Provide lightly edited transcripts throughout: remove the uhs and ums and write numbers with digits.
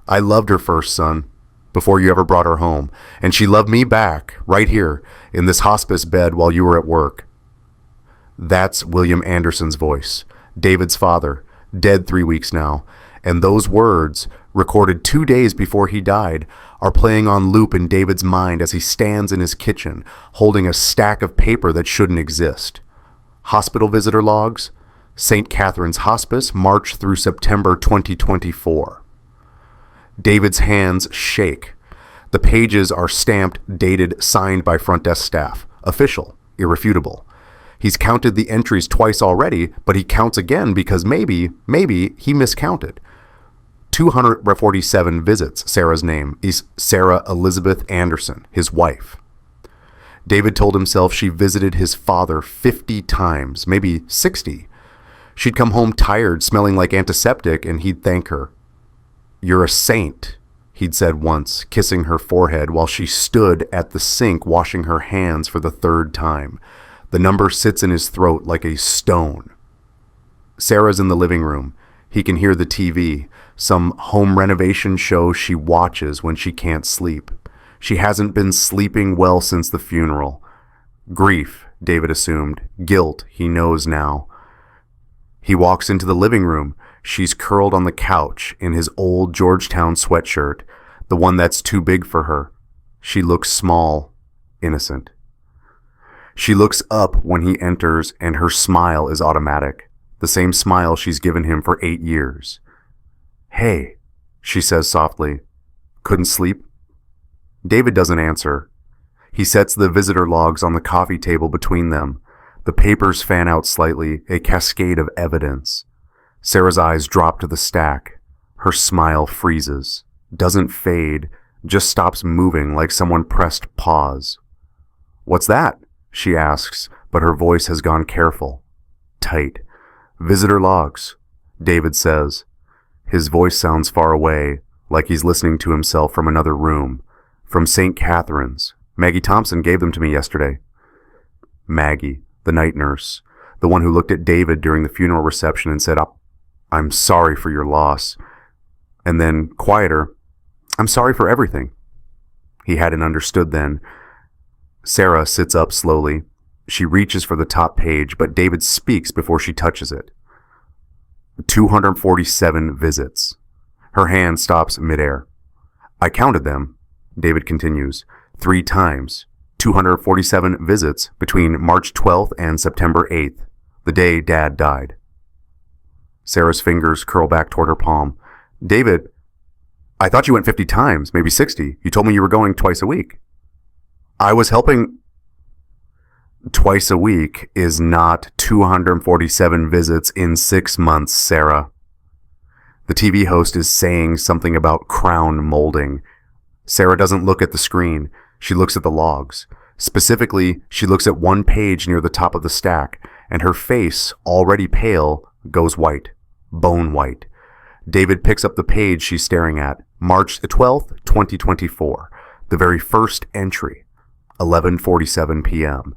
I loved her first, son, before you ever brought her home, and she loved me back, right here, in this hospice bed while you were at work. That's William Anderson's voice, David's father, dead 3 weeks now, and those words, recorded 2 days before he died, are playing on loop in David's mind as he stands in his kitchen, holding a stack of paper that shouldn't exist. Hospital visitor logs, St. Catherine's Hospice, March through September 2024. David's hands shake. The pages are stamped, dated, signed by front desk staff. Official, irrefutable. He's counted the entries twice already, but he counts again because maybe he miscounted. 247 visits. Sarah's name is Sarah Elizabeth Anderson, his wife. David told himself she visited his father 50 times, maybe 60. She'd come home tired, smelling like antiseptic, and he'd thank her. "You're a saint," he'd said once, kissing her forehead while she stood at the sink washing her hands for the third time. The number sits in his throat like a stone. Sarah's in the living room. He can hear the TV, some home renovation show she watches when she can't sleep. She hasn't been sleeping well since the funeral. Grief, David assumed. Guilt, he knows now. He walks into the living room. She's curled on the couch in his old Georgetown sweatshirt, the one that's too big for her. She looks small, innocent. She looks up when he enters, and her smile is automatic, the same smile she's given him for 8 years. "Hey," she says softly. "Couldn't sleep?" David doesn't answer. He sets the visitor logs on the coffee table between them. The papers fan out slightly, a cascade of evidence. Sarah's eyes drop to the stack. Her smile freezes, doesn't fade, just stops moving like someone pressed pause. "What's that?" she asks, but her voice has gone careful, tight. "Visitor logs," David says. His voice sounds far away, like he's listening to himself from another room. "From St. Catherine's. Maggie Thompson gave them to me yesterday." Maggie, the night nurse, the one who looked at David during the funeral reception and said, "I'm sorry for your loss." And then, quieter, "I'm sorry for everything." He hadn't understood then. Sarah sits up slowly. She reaches for the top page, but David speaks before she touches it. 247 visits. Her hand stops midair. "I counted them," David continues, 3 times. 247 visits between March 12th and September 8th, the day Dad died. Sarah's fingers curl back toward her palm. "David, I thought you went 50 times, maybe 60. You told me you were going twice a week." "I was helping." Twice a week is not 247 visits in 6 months, Sarah. The TV host is saying something about crown molding. Sarah doesn't look at the screen. She looks at the logs. Specifically, she looks at one page near the top of the stack, and her face, already pale, goes white, bone white. David picks up the page she's staring at. March 12th, 2024. The very first entry. 11:47 p.m.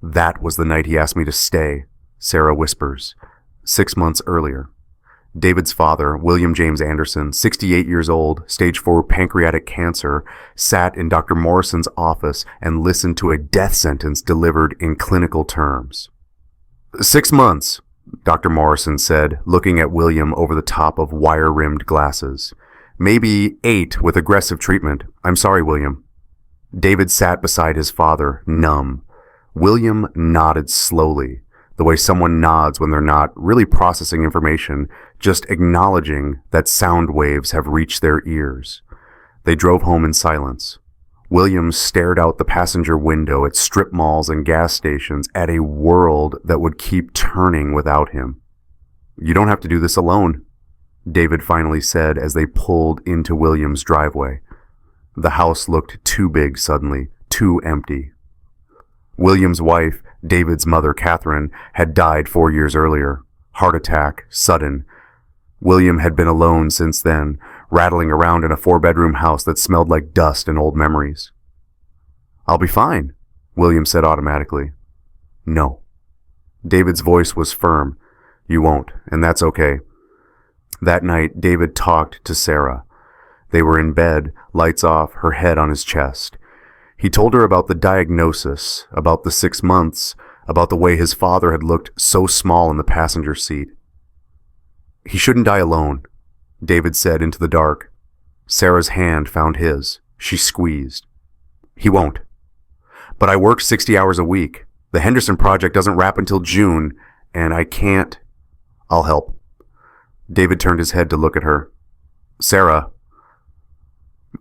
"That was the night he asked me to stay," Sarah whispers. 6 months earlier. David's father, William James Anderson, 68 years old, stage 4 pancreatic cancer, sat in Dr. Morrison's office and listened to a death sentence delivered in clinical terms. 6 months, Dr. Morrison said, looking at William over the top of wire-rimmed glasses. "Maybe 8 with aggressive treatment. I'm sorry, William." David sat beside his father, numb. William nodded slowly, the way someone nods when they're not really processing information, just acknowledging that sound waves have reached their ears. They drove home in silence. William stared out the passenger window at strip malls and gas stations, at a world that would keep turning without him. "You don't have to do this alone," David finally said as they pulled into William's driveway. The house looked too big suddenly, too empty. William's wife, David's mother, Catherine, had died 4 years earlier. Heart attack, sudden. William had been alone since then, rattling around in a 4-bedroom house that smelled like dust and old memories. "I'll be fine," William said automatically. "No." David's voice was firm. "You won't, and that's okay." That night, David talked to Sarah. They were in bed, lights off, her head on his chest. He told her about the diagnosis, about the 6 months, about the way his father had looked so small in the passenger seat. "He shouldn't die alone," David said into the dark. Sarah's hand found his. She squeezed. "He won't. But I work 60 hours a week. The Henderson project doesn't wrap until June, and I can't. I'll help." David turned his head to look at her. "Sarah,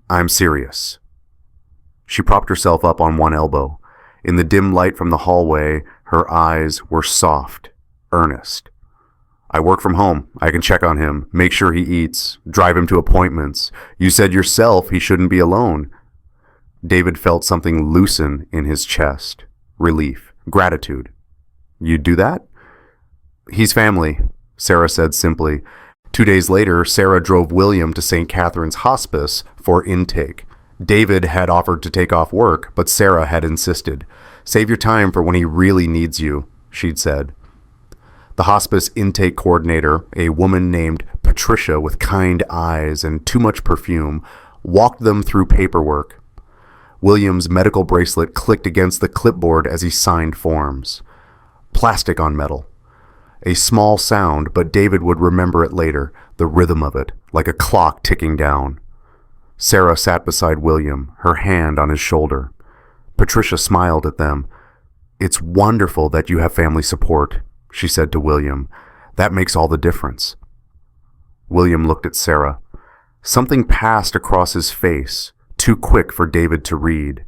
I'm serious." She propped herself up on one elbow. In the dim light from the hallway, her eyes were soft, earnest. "I work from home. I can check on him, make sure he eats, drive him to appointments. You said yourself he shouldn't be alone." David felt something loosen in his chest. Relief. Gratitude. "You'd do that?" "He's family," Sarah said simply. 2 days later, Sarah drove William to St. Catherine's Hospice for intake. David had offered to take off work, but Sarah had insisted. "Save your time for when he really needs you," she'd said. The hospice intake coordinator, a woman named Patricia with kind eyes and too much perfume, walked them through paperwork. William's medical bracelet clicked against the clipboard as he signed forms. Plastic on metal. A small sound, but David would remember it later, the rhythm of it, like a clock ticking down. Sarah sat beside William, her hand on his shoulder. Patricia smiled at them. "It's wonderful that you have family support," she said to William. "That makes all the difference." William looked at Sarah. Something passed across his face, too quick for David to read.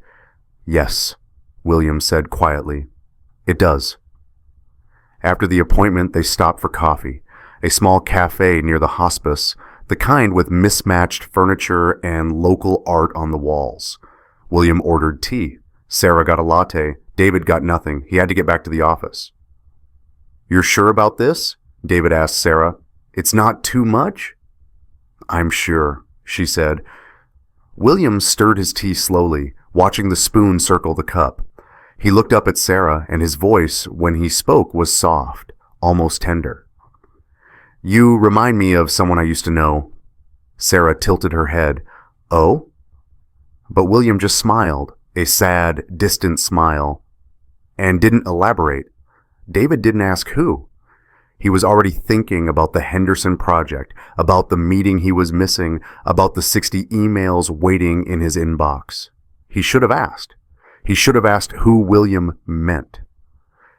"Yes," William said quietly. "It does." After the appointment, they stopped for coffee, a small cafe near the hospice, the kind with mismatched furniture and local art on the walls. William ordered tea. Sarah got a latte. David got nothing. He had to get back to the office. "You're sure about this?" David asked Sarah. "It's not too much?" "I'm sure," she said. William stirred his tea slowly, watching the spoon circle the cup. He looked up at Sarah, and his voice, when he spoke, was soft, almost tender. "You remind me of someone I used to know." Sarah tilted her head. "Oh?" But William just smiled, a sad, distant smile, and didn't elaborate. David didn't ask who. He was already thinking about the Henderson project, about the meeting he was missing, about the 60 emails waiting in his inbox. He should have asked. He should have asked who William meant.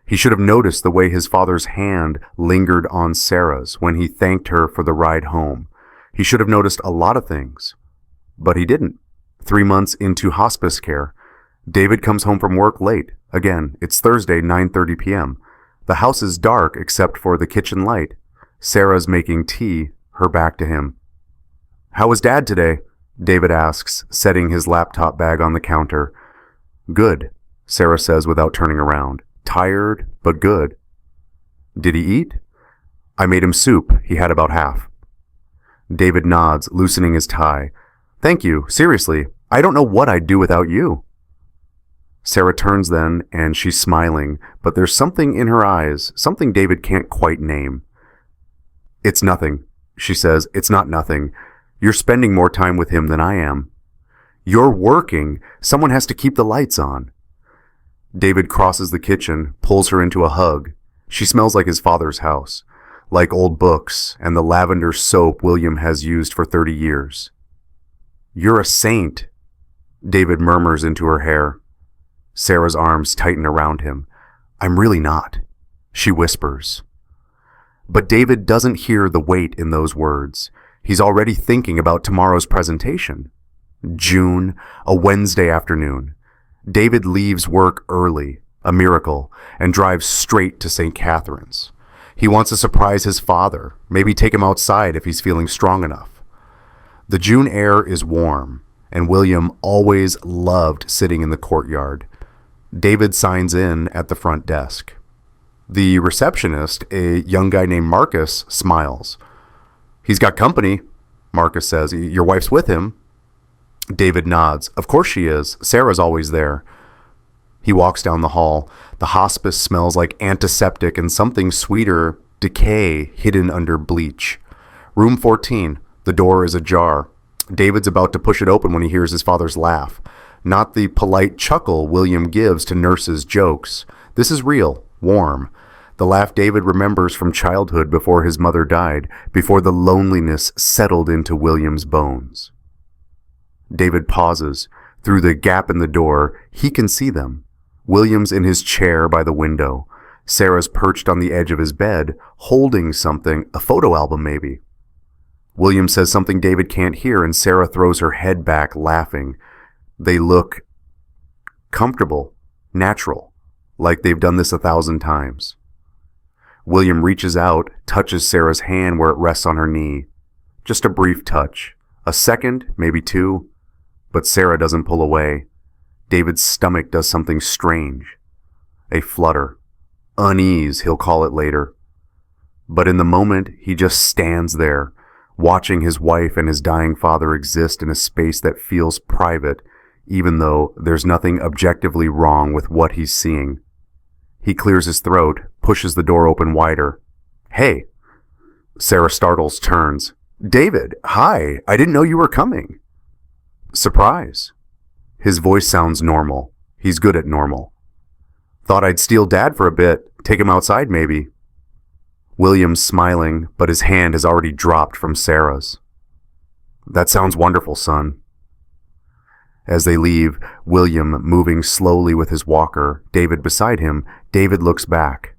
He should have noticed the way his father's hand lingered on Sarah's when he thanked her for the ride home. He should have noticed a lot of things. But he didn't. 3 months into hospice care, David comes home from work late. Again, it's Thursday, 9:30 p.m. The house is dark except for the kitchen light. Sarah's making tea, her back to him. "How was Dad today?" David asks, setting his laptop bag on the counter. "Good," Sarah says without turning around. "Tired, but good." "Did he eat?" "I made him soup. He had about half." David nods, loosening his tie. "Thank you. Seriously, I don't know what I'd do without you." Sarah turns then, and she's smiling, but there's something in her eyes, something David can't quite name. "It's nothing," she says. "It's not nothing. You're spending more time with him than I am. You're working. Someone has to keep the lights on." David crosses the kitchen, pulls her into a hug. She smells like his father's house, like old books and the lavender soap William has used for 30 years. "You're a saint," David murmurs into her hair. Sarah's arms tighten around him. "I'm really not," she whispers. But David doesn't hear the weight in those words. He's already thinking about tomorrow's presentation. June, a Wednesday afternoon. David leaves work early, a miracle, and drives straight to St. Catherine's. He wants to surprise his father, maybe take him outside if he's feeling strong enough. The June air is warm, and William always loved sitting in the courtyard. David signs in at the front desk. The receptionist, a young guy named Marcus, smiles. "He's got company," Marcus says. "Your wife's with him?" David nods. "Of course she is. Sarah's always there." He walks down the hall. The hospice smells like antiseptic and something sweeter, decay hidden under bleach. Room 14. The door is ajar. David's about to push it open when he hears his father's laugh. Not the polite chuckle William gives to nurses' jokes. This is real, warm. The laugh David remembers from childhood before his mother died, before the loneliness settled into William's bones. David pauses. Through the gap in the door, he can see them. William's in his chair by the window. Sarah's perched on the edge of his bed, holding something, a photo album maybe. William says something David can't hear, and Sarah throws her head back, laughing. They look comfortable, natural, like they've done this 1,000 times. William reaches out, touches Sarah's hand where it rests on her knee. Just a brief touch. A second, maybe 2, but Sarah doesn't pull away. David's stomach does something strange. A flutter. Unease, he'll call it later. But in the moment, he just stands there, watching his wife and his dying father exist in a space that feels private, even though there's nothing objectively wrong with what he's seeing. He clears his throat, pushes the door open wider. "Hey." Sarah startles, turns. "David, hi, I didn't know you were coming." Surprise. His voice sounds normal. He's good at normal. "Thought I'd steal Dad for a bit, take him outside maybe." William's smiling, but his hand has already dropped from Sarah's. "That sounds wonderful, son." As they leave, William moving slowly with his walker, David beside him, David looks back.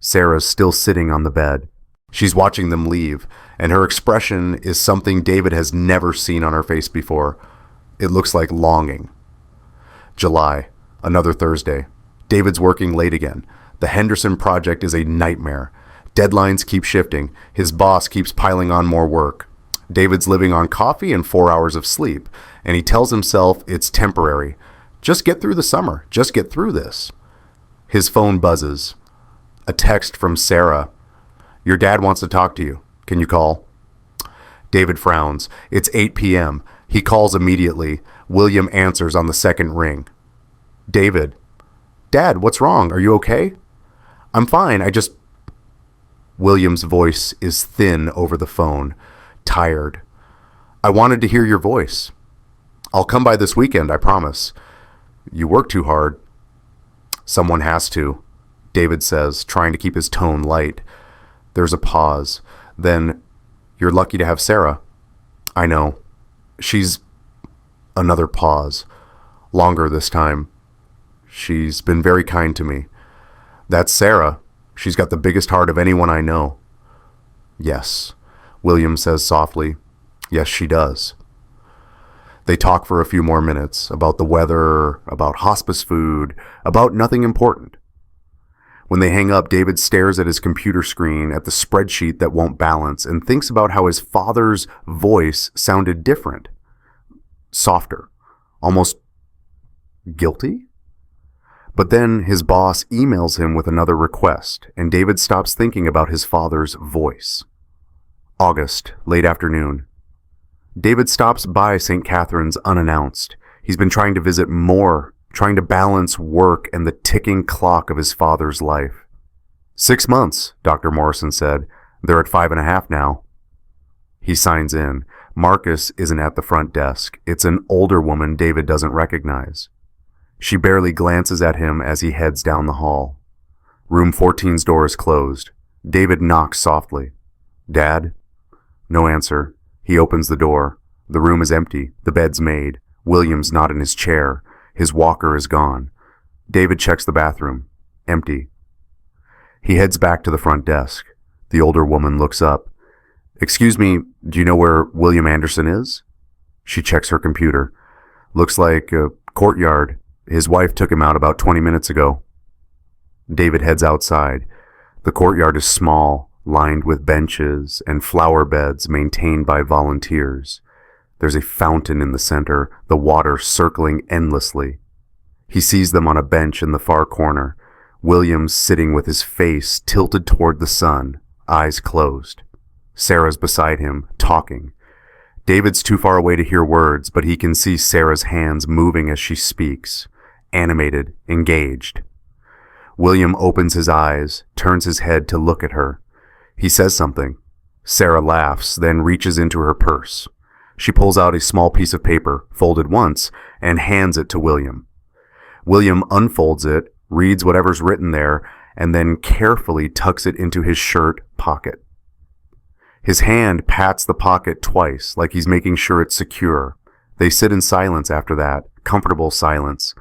Sarah's still sitting on the bed. She's watching them leave, and her expression is something David has never seen on her face before. It looks like longing. July, another Thursday. David's working late again. The Henderson project is a nightmare. Deadlines keep shifting. His boss keeps piling on more work. David's living on coffee and 4 hours of sleep, and he tells himself it's temporary. Just get through the summer. Just get through this. His phone buzzes. A text from Sarah. "Your dad wants to talk to you. Can you call?" David frowns. It's 8 p.m. He calls immediately. William answers on the second ring. "David." "Dad, what's wrong? Are you okay?" "I'm fine. William's voice is thin over the phone, tired. "I wanted to hear your voice. I'll come by this weekend, I promise." "You work too hard." "Someone has to," David says, trying to keep his tone light. There's a pause. Then, "You're lucky to have Sarah." "I know. She's..." Another pause. Longer this time. "She's been very kind to me." "That's Sarah. She's got the biggest heart of anyone I know." "Yes," William says softly. "Yes, she does." They talk for a few more minutes about the weather, about hospice food, about nothing important. When they hang up, David stares at his computer screen, at the spreadsheet that won't balance, and thinks about how his father's voice sounded different. Softer. Almost guilty? But then his boss emails him with another request, and David stops thinking about his father's voice. August, late afternoon. David stops by St. Catherine's unannounced. He's been trying to visit more, trying to balance work and the ticking clock of his father's life. 6 months, Dr. Morrison said. They're at 5.5 now. He signs in. Marcus isn't at the front desk. It's an older woman David doesn't recognize. She barely glances at him as he heads down the hall. Room 14's door is closed. David knocks softly. "Dad?" No answer. He opens the door. The room is empty. The bed's made. William's not in his chair. His walker is gone. David checks the bathroom. Empty. He heads back to the front desk. The older woman looks up. "Excuse me, do you know where William Anderson is?" She checks her computer. "Looks like a courtyard. His wife took him out about 20 minutes ago." David heads outside. The courtyard is small, lined with benches and flower beds maintained by volunteers. There's a fountain in the center, the water circling endlessly. He sees them on a bench in the far corner. William sitting with his face tilted toward the sun, eyes closed. Sarah's beside him, talking. David's too far away to hear words, but he can see Sarah's hands moving as she speaks, animated, engaged. William opens his eyes, turns his head to look at her. He says something. Sarah laughs, then reaches into her purse. She pulls out a small piece of paper, folded once, and hands it to William. William unfolds it, reads whatever's written there, and then carefully tucks it into his shirt pocket. His hand pats the pocket twice, like he's making sure it's secure. They sit in silence after that, comfortable silence.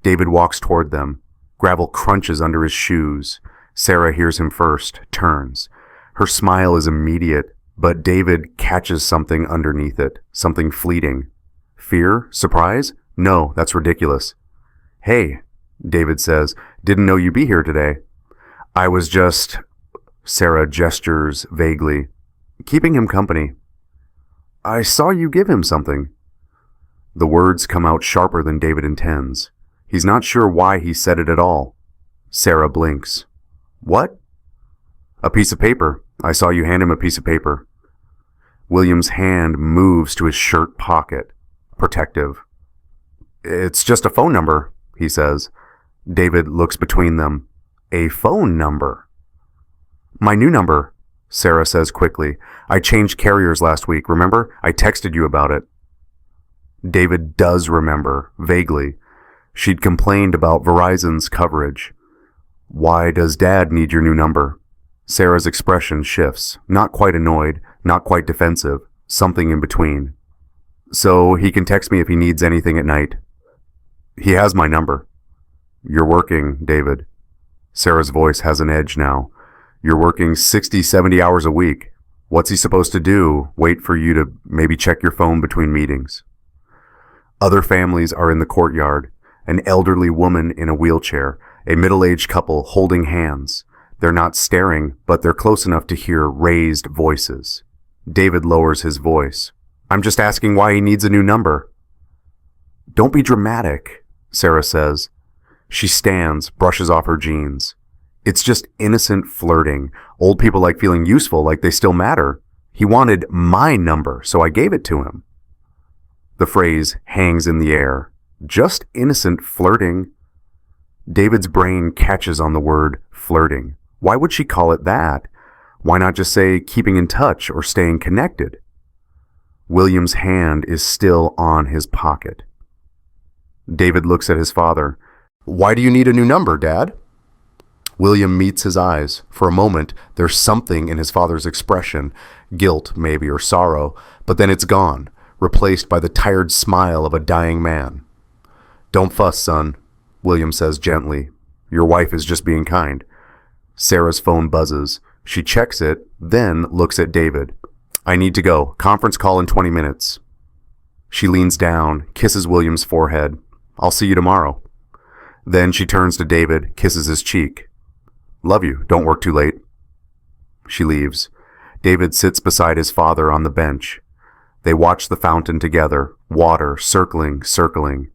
David walks toward them. Gravel crunches under his shoes. Sarah hears him first, turns. Her smile is immediate, but David catches something underneath it, something fleeting. Fear? Surprise? No, that's ridiculous. Hey, David says, didn't know you'd be here today. I was just, Sarah gestures vaguely, keeping him company. I saw you give him something. The words come out sharper than David intends. He's not sure why he said it at all. Sarah blinks. What? A piece of paper. I saw you hand him a piece of paper. William's hand moves to his shirt pocket. Protective. It's just a phone number, he says. David looks between them. A phone number? My new number, Sarah says quickly. I changed carriers last week, remember? I texted you about it. David does remember, vaguely. She'd complained about Verizon's coverage. Why does Dad need your new number? Sarah's expression shifts, not quite annoyed, not quite defensive, something in between. So he can text me if he needs anything at night. He has my number. You're working, David. Sarah's voice has an edge now. You're working 60, 70 hours a week. What's he supposed to do? Wait for you to maybe check your phone between meetings. Other families are in the courtyard. An elderly woman in a wheelchair, a middle-aged couple holding hands. They're not staring, but they're close enough to hear raised voices. David lowers his voice. I'm just asking why he needs a new number. Don't be dramatic, Sarah says. She stands, brushes off her jeans. It's just innocent flirting. Old people like feeling useful, like they still matter. He wanted my number, so I gave it to him. The phrase hangs in the air. Just innocent flirting. David's brain catches on the word flirting. Why would she call it that? Why not just say keeping in touch or staying connected? William's hand is still on his pocket. David looks at his father. Why do you need a new number, Dad? William meets his eyes. For a moment, there's something in his father's expression, guilt maybe or sorrow, but then it's gone, replaced by the tired smile of a dying man. Don't fuss, son, William says gently. Your wife is just being kind. Sarah's phone buzzes. She checks it, then looks at David. I need to go. Conference call in 20 minutes. She leans down, kisses William's forehead. I'll see you tomorrow. Then she turns to David, kisses his cheek. Love you. Don't work too late. She leaves. David sits beside his father on the bench. They watch the fountain together, water circling, circling.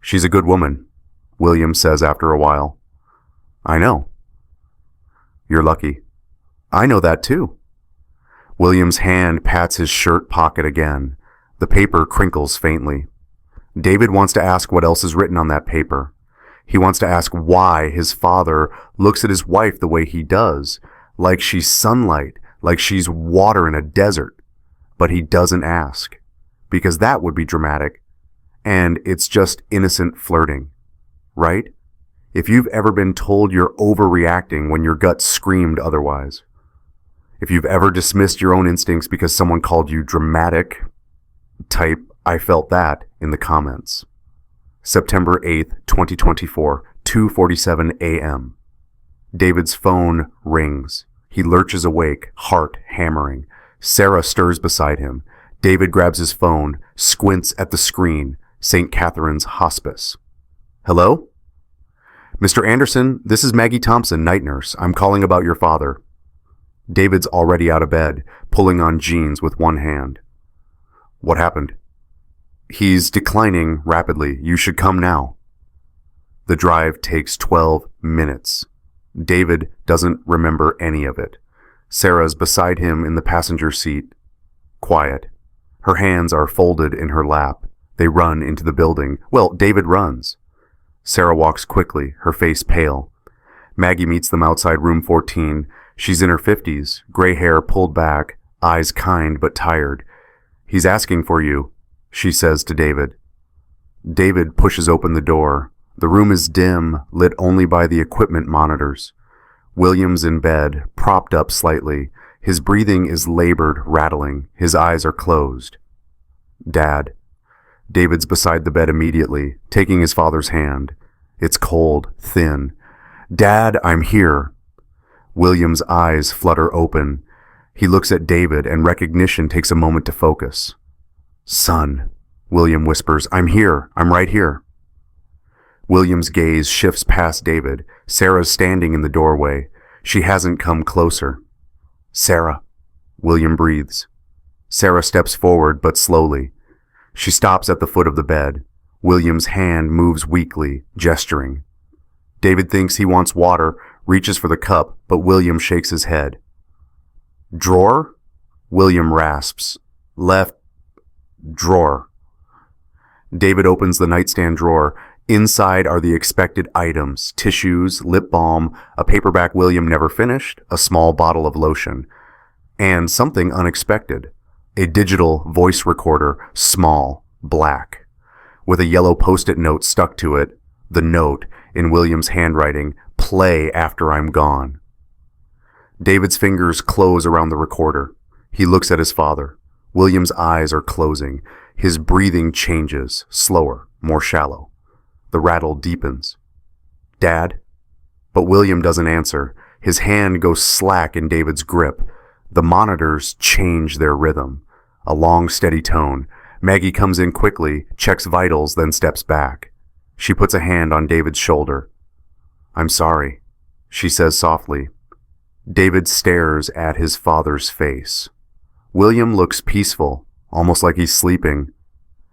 She's a good woman, William says after a while. I know. You're lucky. I know that too. William's hand pats his shirt pocket again. The paper crinkles faintly. David wants to ask what else is written on that paper. He wants to ask why his father looks at his wife the way he does, like she's sunlight, like she's water in a desert. But he doesn't ask, because that would be dramatic, and it's just innocent flirting, right? If you've ever been told you're overreacting when your gut screamed otherwise, if you've ever dismissed your own instincts because someone called you dramatic, type, I felt that in the comments. September 8th, 2024, 2:47 a.m. David's phone rings. He lurches awake, heart hammering. Sarah stirs beside him. David grabs his phone, squints at the screen. St. Catherine's Hospice. Hello? Mr. Anderson, this is Maggie Thompson, night nurse. I'm calling about your father. David's already out of bed, pulling on jeans with one hand. What happened? He's declining rapidly. You should come now. The drive takes 12 minutes. David doesn't remember any of it. Sarah's beside him in the passenger seat. Quiet. Her hands are folded in her lap. They run into the building. Well, David runs. Sarah walks quickly, her face pale. Maggie meets them outside room 14. She's in her 50s, gray hair pulled back, eyes kind but tired. "He's asking for you," she says to David. David pushes open the door. The room is dim, lit only by the equipment monitors. William's in bed, propped up slightly. His breathing is labored, rattling. His eyes are closed. "Dad." David's beside the bed immediately, taking his father's hand. It's cold, thin. "Dad, I'm here." William's eyes flutter open. He looks at David, and recognition takes a moment to focus. "Son," William whispers, "I'm here. I'm right here." William's gaze shifts past David. Sarah's standing in the doorway. She hasn't come closer. "Sarah," William breathes. Sarah steps forward, but slowly. She stops at the foot of the bed. William's hand moves weakly, gesturing. David thinks he wants water, reaches for the cup, but William shakes his head. "Drawer?" William rasps. "Left drawer." David opens the nightstand drawer. Inside are the expected items: tissues, lip balm, a paperback William never finished, a small bottle of lotion, and something unexpected: a digital voice recorder, small, black, with a yellow post-it note stuck to it. The note, in William's handwriting, "Play after I'm gone." David's fingers close around the recorder. He looks at his father. William's eyes are closing. His breathing changes, slower, more shallow. The rattle deepens. "Dad?" But William doesn't answer. His hand goes slack in David's grip. The monitors change their rhythm. A long, steady tone. Maggie comes in quickly, checks vitals, then steps back. She puts a hand on David's shoulder. "I'm sorry," she says softly. David stares at his father's face. William looks peaceful, almost like he's sleeping.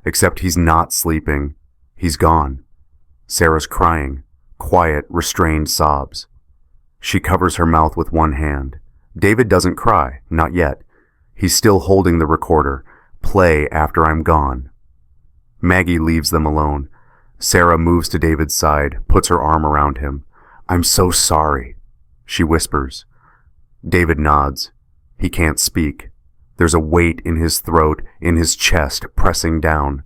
Except he's not sleeping. He's gone. Sarah's crying, quiet, restrained sobs. She covers her mouth with one hand. David doesn't cry, not yet. He's still holding the recorder. "Play after I'm gone." Maggie leaves them alone. Sarah moves to David's side, puts her arm around him. "I'm so sorry," she whispers. David nods. He can't speak. There's a weight in his throat, in his chest, pressing down.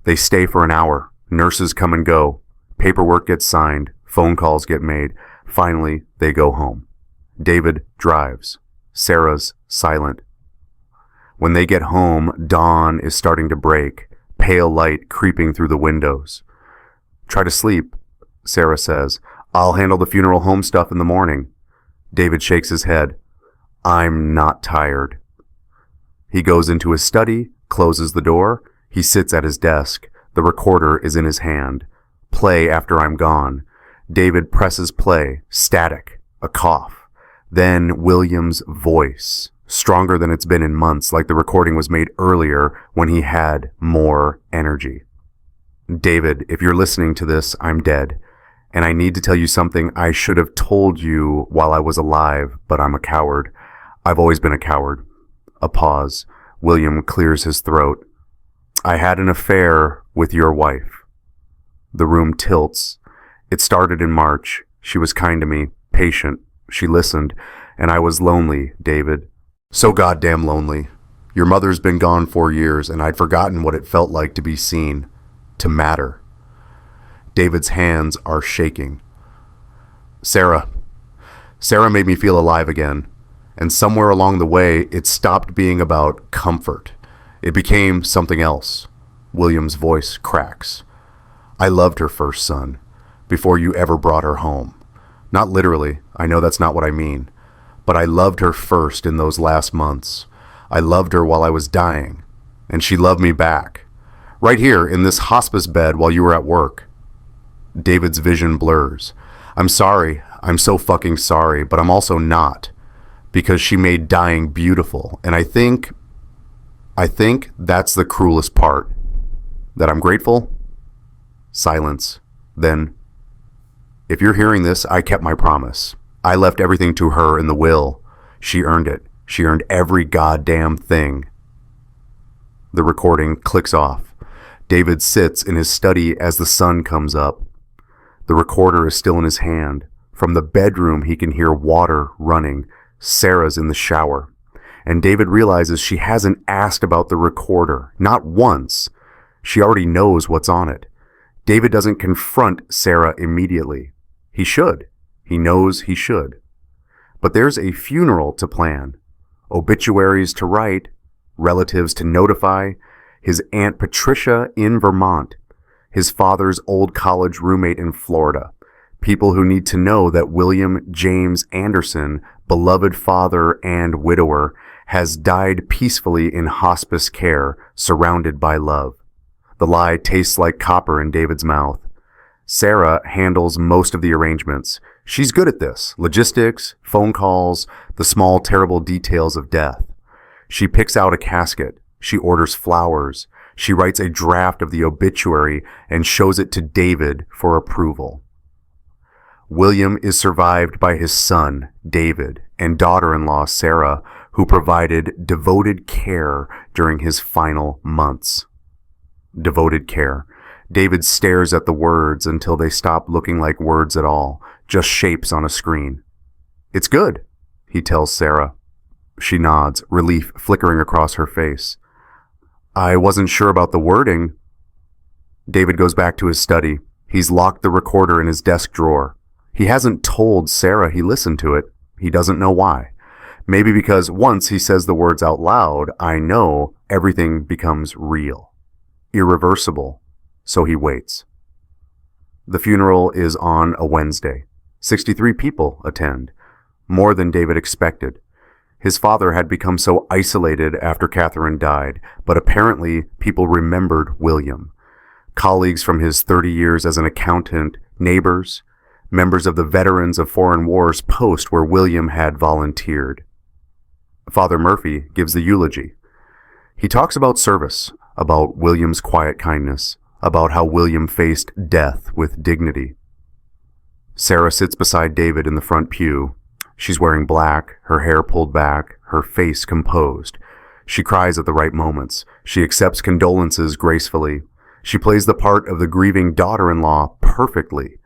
They stay for an hour. Nurses come and go. Paperwork gets signed. Phone calls get made. Finally, they go home. David drives. Sarah's silent. When they get home, dawn is starting to break, pale light creeping through the windows. "Try to sleep," Sarah says. "I'll handle the funeral home stuff in the morning." David shakes his head. "I'm not tired." He goes into his study, closes the door. He sits at his desk. The recorder is in his hand. "Play after I'm gone." David presses play. Static. A cough. Then William's voice. Stronger than it's been in months, like the recording was made earlier when he had more energy. "David, if you're listening to this, I'm dead. And I need to tell you something I should have told you while I was alive, but I'm a coward. I've always been a coward." A pause. William clears his throat. "I had an affair with your wife." The room tilts. It started in March. She was kind to me, patient. She listened. And I was lonely, David. So goddamn lonely. Your mother's been gone 4 years, and I'd forgotten what it felt like to be seen, to matter. David's hands are shaking. Sarah made me feel alive again. And somewhere along the way, it stopped being about comfort. It became something else. William's voice cracks. "I loved her first, son, before you ever brought her home. Not literally, I know that's not what I mean. But I loved her first in those last months. I loved her while I was dying. And she loved me back. Right here, in this hospice bed while you were at work." David's vision blurs. "I'm sorry. I'm so fucking sorry, but I'm also not. Because she made dying beautiful. And I think that's the cruelest part. That I'm grateful?" Silence. Then, "If you're hearing this, I kept my promise. I left everything to her in the will. She earned it. She earned every goddamn thing." The recording clicks off. David sits in his study as the sun comes up. The recorder is still in his hand. From the bedroom, he can hear water running. Sarah's in the shower. and David realizes she hasn't asked about the recorder, not once. She already knows what's on it. David doesn't confront Sarah immediately. He should. He knows he should. But there's a funeral to plan, obituaries to write, relatives to notify, his Aunt Patricia in Vermont, his father's old college roommate in Florida, people who need to know that William James Anderson, beloved father and widower, has died peacefully in hospice care, surrounded by love. The lie tastes like copper in David's mouth. Sarah handles most of the arrangements. She's good at this. Logistics, phone calls, the small, terrible details of death. She picks out a casket. She orders flowers. She writes a draft of the obituary and shows it to David for approval. William is survived by his son, David, and daughter-in-law, Sarah, who provided devoted care during his final months. Devoted care. David stares at the words until they stop looking like words at all, just shapes on a screen. "It's good," he tells Sarah. She nods, relief flickering across her face. "I wasn't sure about the wording." David goes back to his study. He's locked the recorder in his desk drawer. He hasn't told Sarah he listened to it. He doesn't know why. Maybe because once he says the words out loud, "I know," everything becomes real, irreversible. So he waits. The funeral is on a Wednesday. 63 people attend, more than David expected. His father had become so isolated after Catherine died, but apparently people remembered William. Colleagues from his 30 years as an accountant, neighbors, members of the Veterans of Foreign Wars post where William had volunteered. Father Murphy gives the eulogy. He talks about service, about William's quiet kindness, about how William faced death with dignity. Sarah sits beside David in the front pew. She's wearing black, her hair pulled back, her face composed. She cries at the right moments. She accepts condolences gracefully. She plays the part of the grieving daughter-in-law perfectly.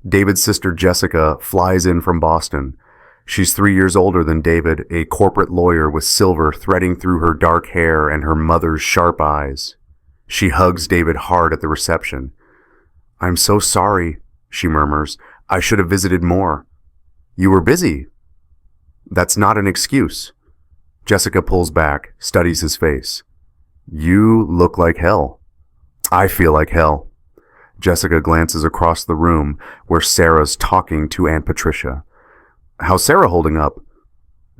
David's sister Jessica flies in from Boston. She's 3 years older than David, a corporate lawyer with silver threading through her dark hair and her mother's sharp eyes. She hugs David hard at the reception. "I'm so sorry," she murmurs. "I should have visited more." "You were busy." "That's not an excuse." Jessica pulls back, studies his face. "You look like hell." "I feel like hell." Jessica glances across the room where Sarah's talking to Aunt Patricia. "How's Sarah holding up?"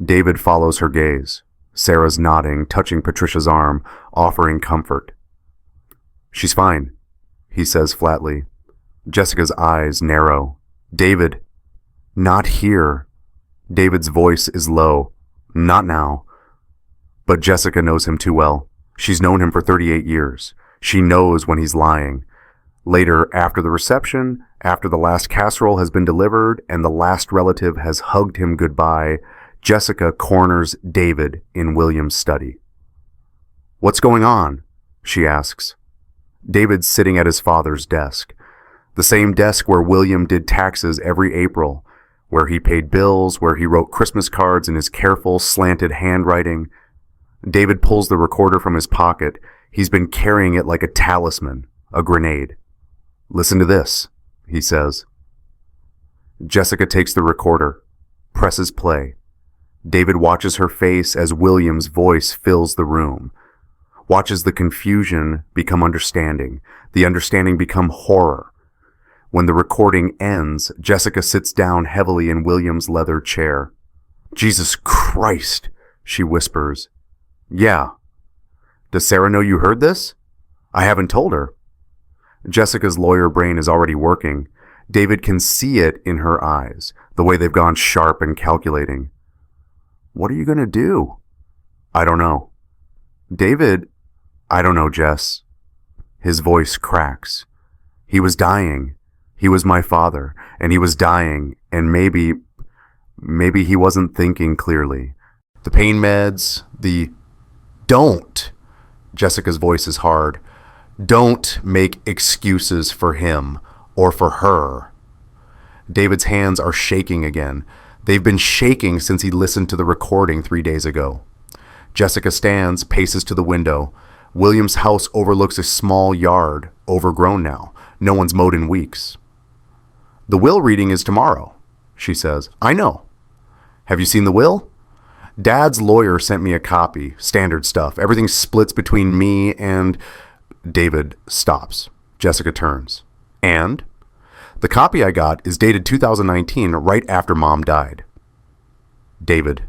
David follows her gaze. Sarah's nodding, touching Patricia's arm, offering comfort. "She's fine," he says flatly. Jessica's eyes narrow. "David." "Not here." David's voice is low. "Not now." But Jessica knows him too well. She's known him for 38 years. She knows when he's lying. Later, after the reception, after the last casserole has been delivered and the last relative has hugged him goodbye, Jessica corners David in William's study. "What's going on?" she asks. David's sitting at his father's desk. The same desk where William did taxes every April, where he paid bills, where he wrote Christmas cards in his careful, slanted handwriting. David pulls the recorder from his pocket. He's been carrying it like a talisman, a grenade. "Listen to this," he says. Jessica takes the recorder, presses play. David watches her face as William's voice fills the room. Watches the confusion become understanding, the understanding become horror. When the recording ends, Jessica sits down heavily in William's leather chair. "Jesus Christ," she whispers. "Yeah." "Does Sarah know you heard this?" "I haven't told her." Jessica's lawyer brain is already working. David can see it in her eyes, the way they've gone sharp and calculating. "What are you going to do?" "I don't know." "David," "I don't know, Jess." His voice cracks. "He was dying. He was my father, and he was dying, and maybe he wasn't thinking clearly. The pain meds, the..." "Don't!" Jessica's voice is hard. "Don't make excuses for him or for her." David's hands are shaking again. They've been shaking since he listened to the recording 3 days ago. Jessica stands, paces to the window. William's house overlooks a small yard, overgrown now. No one's mowed in weeks. The will reading is tomorrow, she says. I know. Have you seen the will? Dad's lawyer sent me a copy, standard stuff. Everything splits between me and... David stops. Jessica turns. And? The copy I got is dated 2019, right after Mom died. David.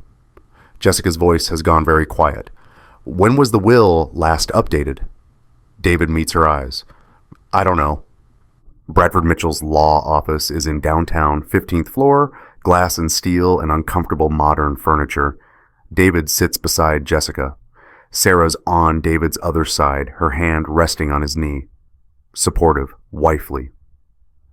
Jessica's voice has gone very quiet. When was the will last updated? David meets her eyes. I don't know. Bradford Mitchell's law office is in downtown, 15th floor, glass and steel and uncomfortable modern furniture. David sits beside Jessica. Sarah's on David's other side, her hand resting on his knee. Supportive, wifely.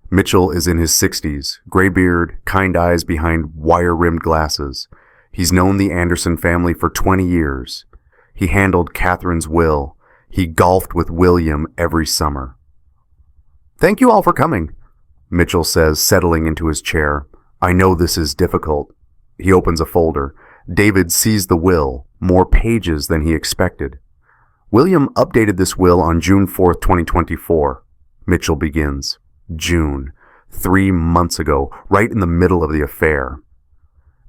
Mitchell is in his 60s, gray beard, kind eyes behind wire-rimmed glasses. He's known the Anderson family for 20 years. He handled Catherine's will. He golfed with William every summer. Thank you all for coming, Mitchell says, settling into his chair. I know this is difficult. He opens a folder. David sees the will, more pages than he expected. William updated this will on June 4th, 2024. Mitchell begins. June. 3 months ago, right in the middle of the affair.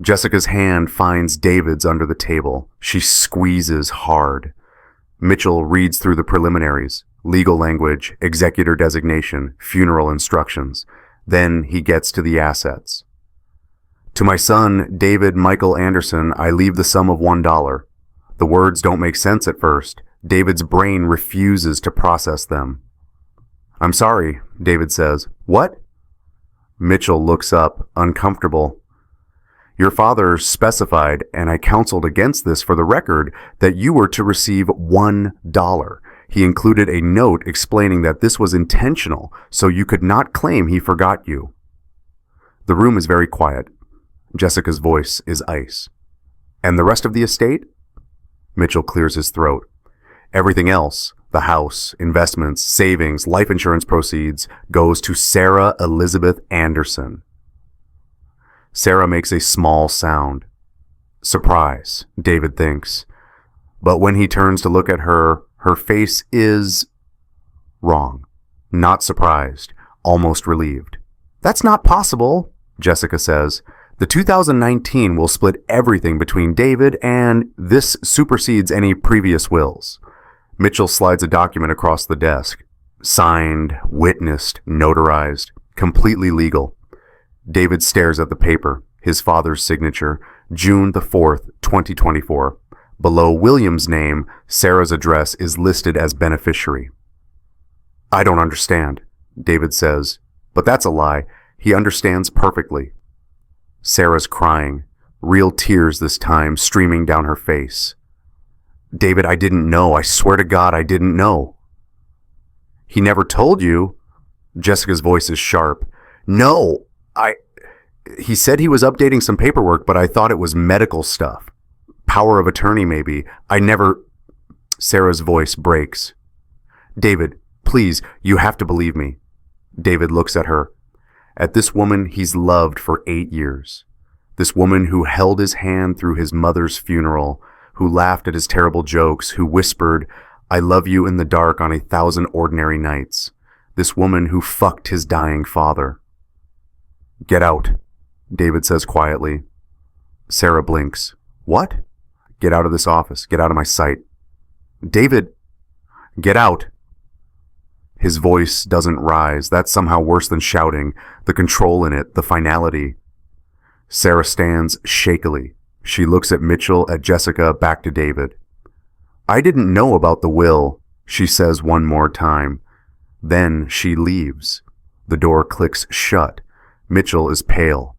Jessica's hand finds David's under the table. She squeezes hard. Mitchell reads through the preliminaries, legal language, executor designation, funeral instructions. Then he gets to the assets. To my son, David Michael Anderson, I leave the sum of $1. The words don't make sense at first. David's brain refuses to process them. I'm sorry, David says. What? Mitchell looks up, uncomfortable. Your father specified, and I counseled against this for the record, that you were to receive $1. He included a note explaining that this was intentional, so you could not claim he forgot you. The room is very quiet. Jessica's voice is ice. And the rest of the estate? Mitchell clears his throat. Everything else, the house, investments, savings, life insurance proceeds, goes to Sarah Elizabeth Anderson. Sarah makes a small sound. Surprise, David thinks. But when he turns to look at her, her face is wrong. Not surprised, almost relieved. That's not possible, Jessica says. The 2019 will split everything between David, and this supersedes any previous wills. Mitchell slides a document across the desk. Signed, witnessed, notarized, completely legal. David stares at the paper, his father's signature, June the 4th, 2024. Below William's name, Sarah's address is listed as beneficiary. I don't understand, David says. But that's a lie. He understands perfectly. Sarah's crying, real tears this time streaming down her face. David, I didn't know. I swear to God, I didn't know. He never told you? Jessica's voice is sharp. No, he said he was updating some paperwork, but I thought it was medical stuff. Power of attorney, maybe. Sarah's voice breaks. David, please, you have to believe me. David looks at her. At this woman he's loved for 8 years. This woman who held his hand through his mother's funeral, who laughed at his terrible jokes, who whispered, I love you in the dark on 1,000 ordinary nights. This woman who fucked his dying father. Get out, David says quietly. Sarah blinks. What? Get out of this office. Get out of my sight. David, get out. His voice doesn't rise. That's somehow worse than shouting. The control in it, the finality. Sarah stands shakily. She looks at Mitchell, at Jessica, back to David. I didn't know about the will, she says one more time. Then she leaves. The door clicks shut. Mitchell is pale.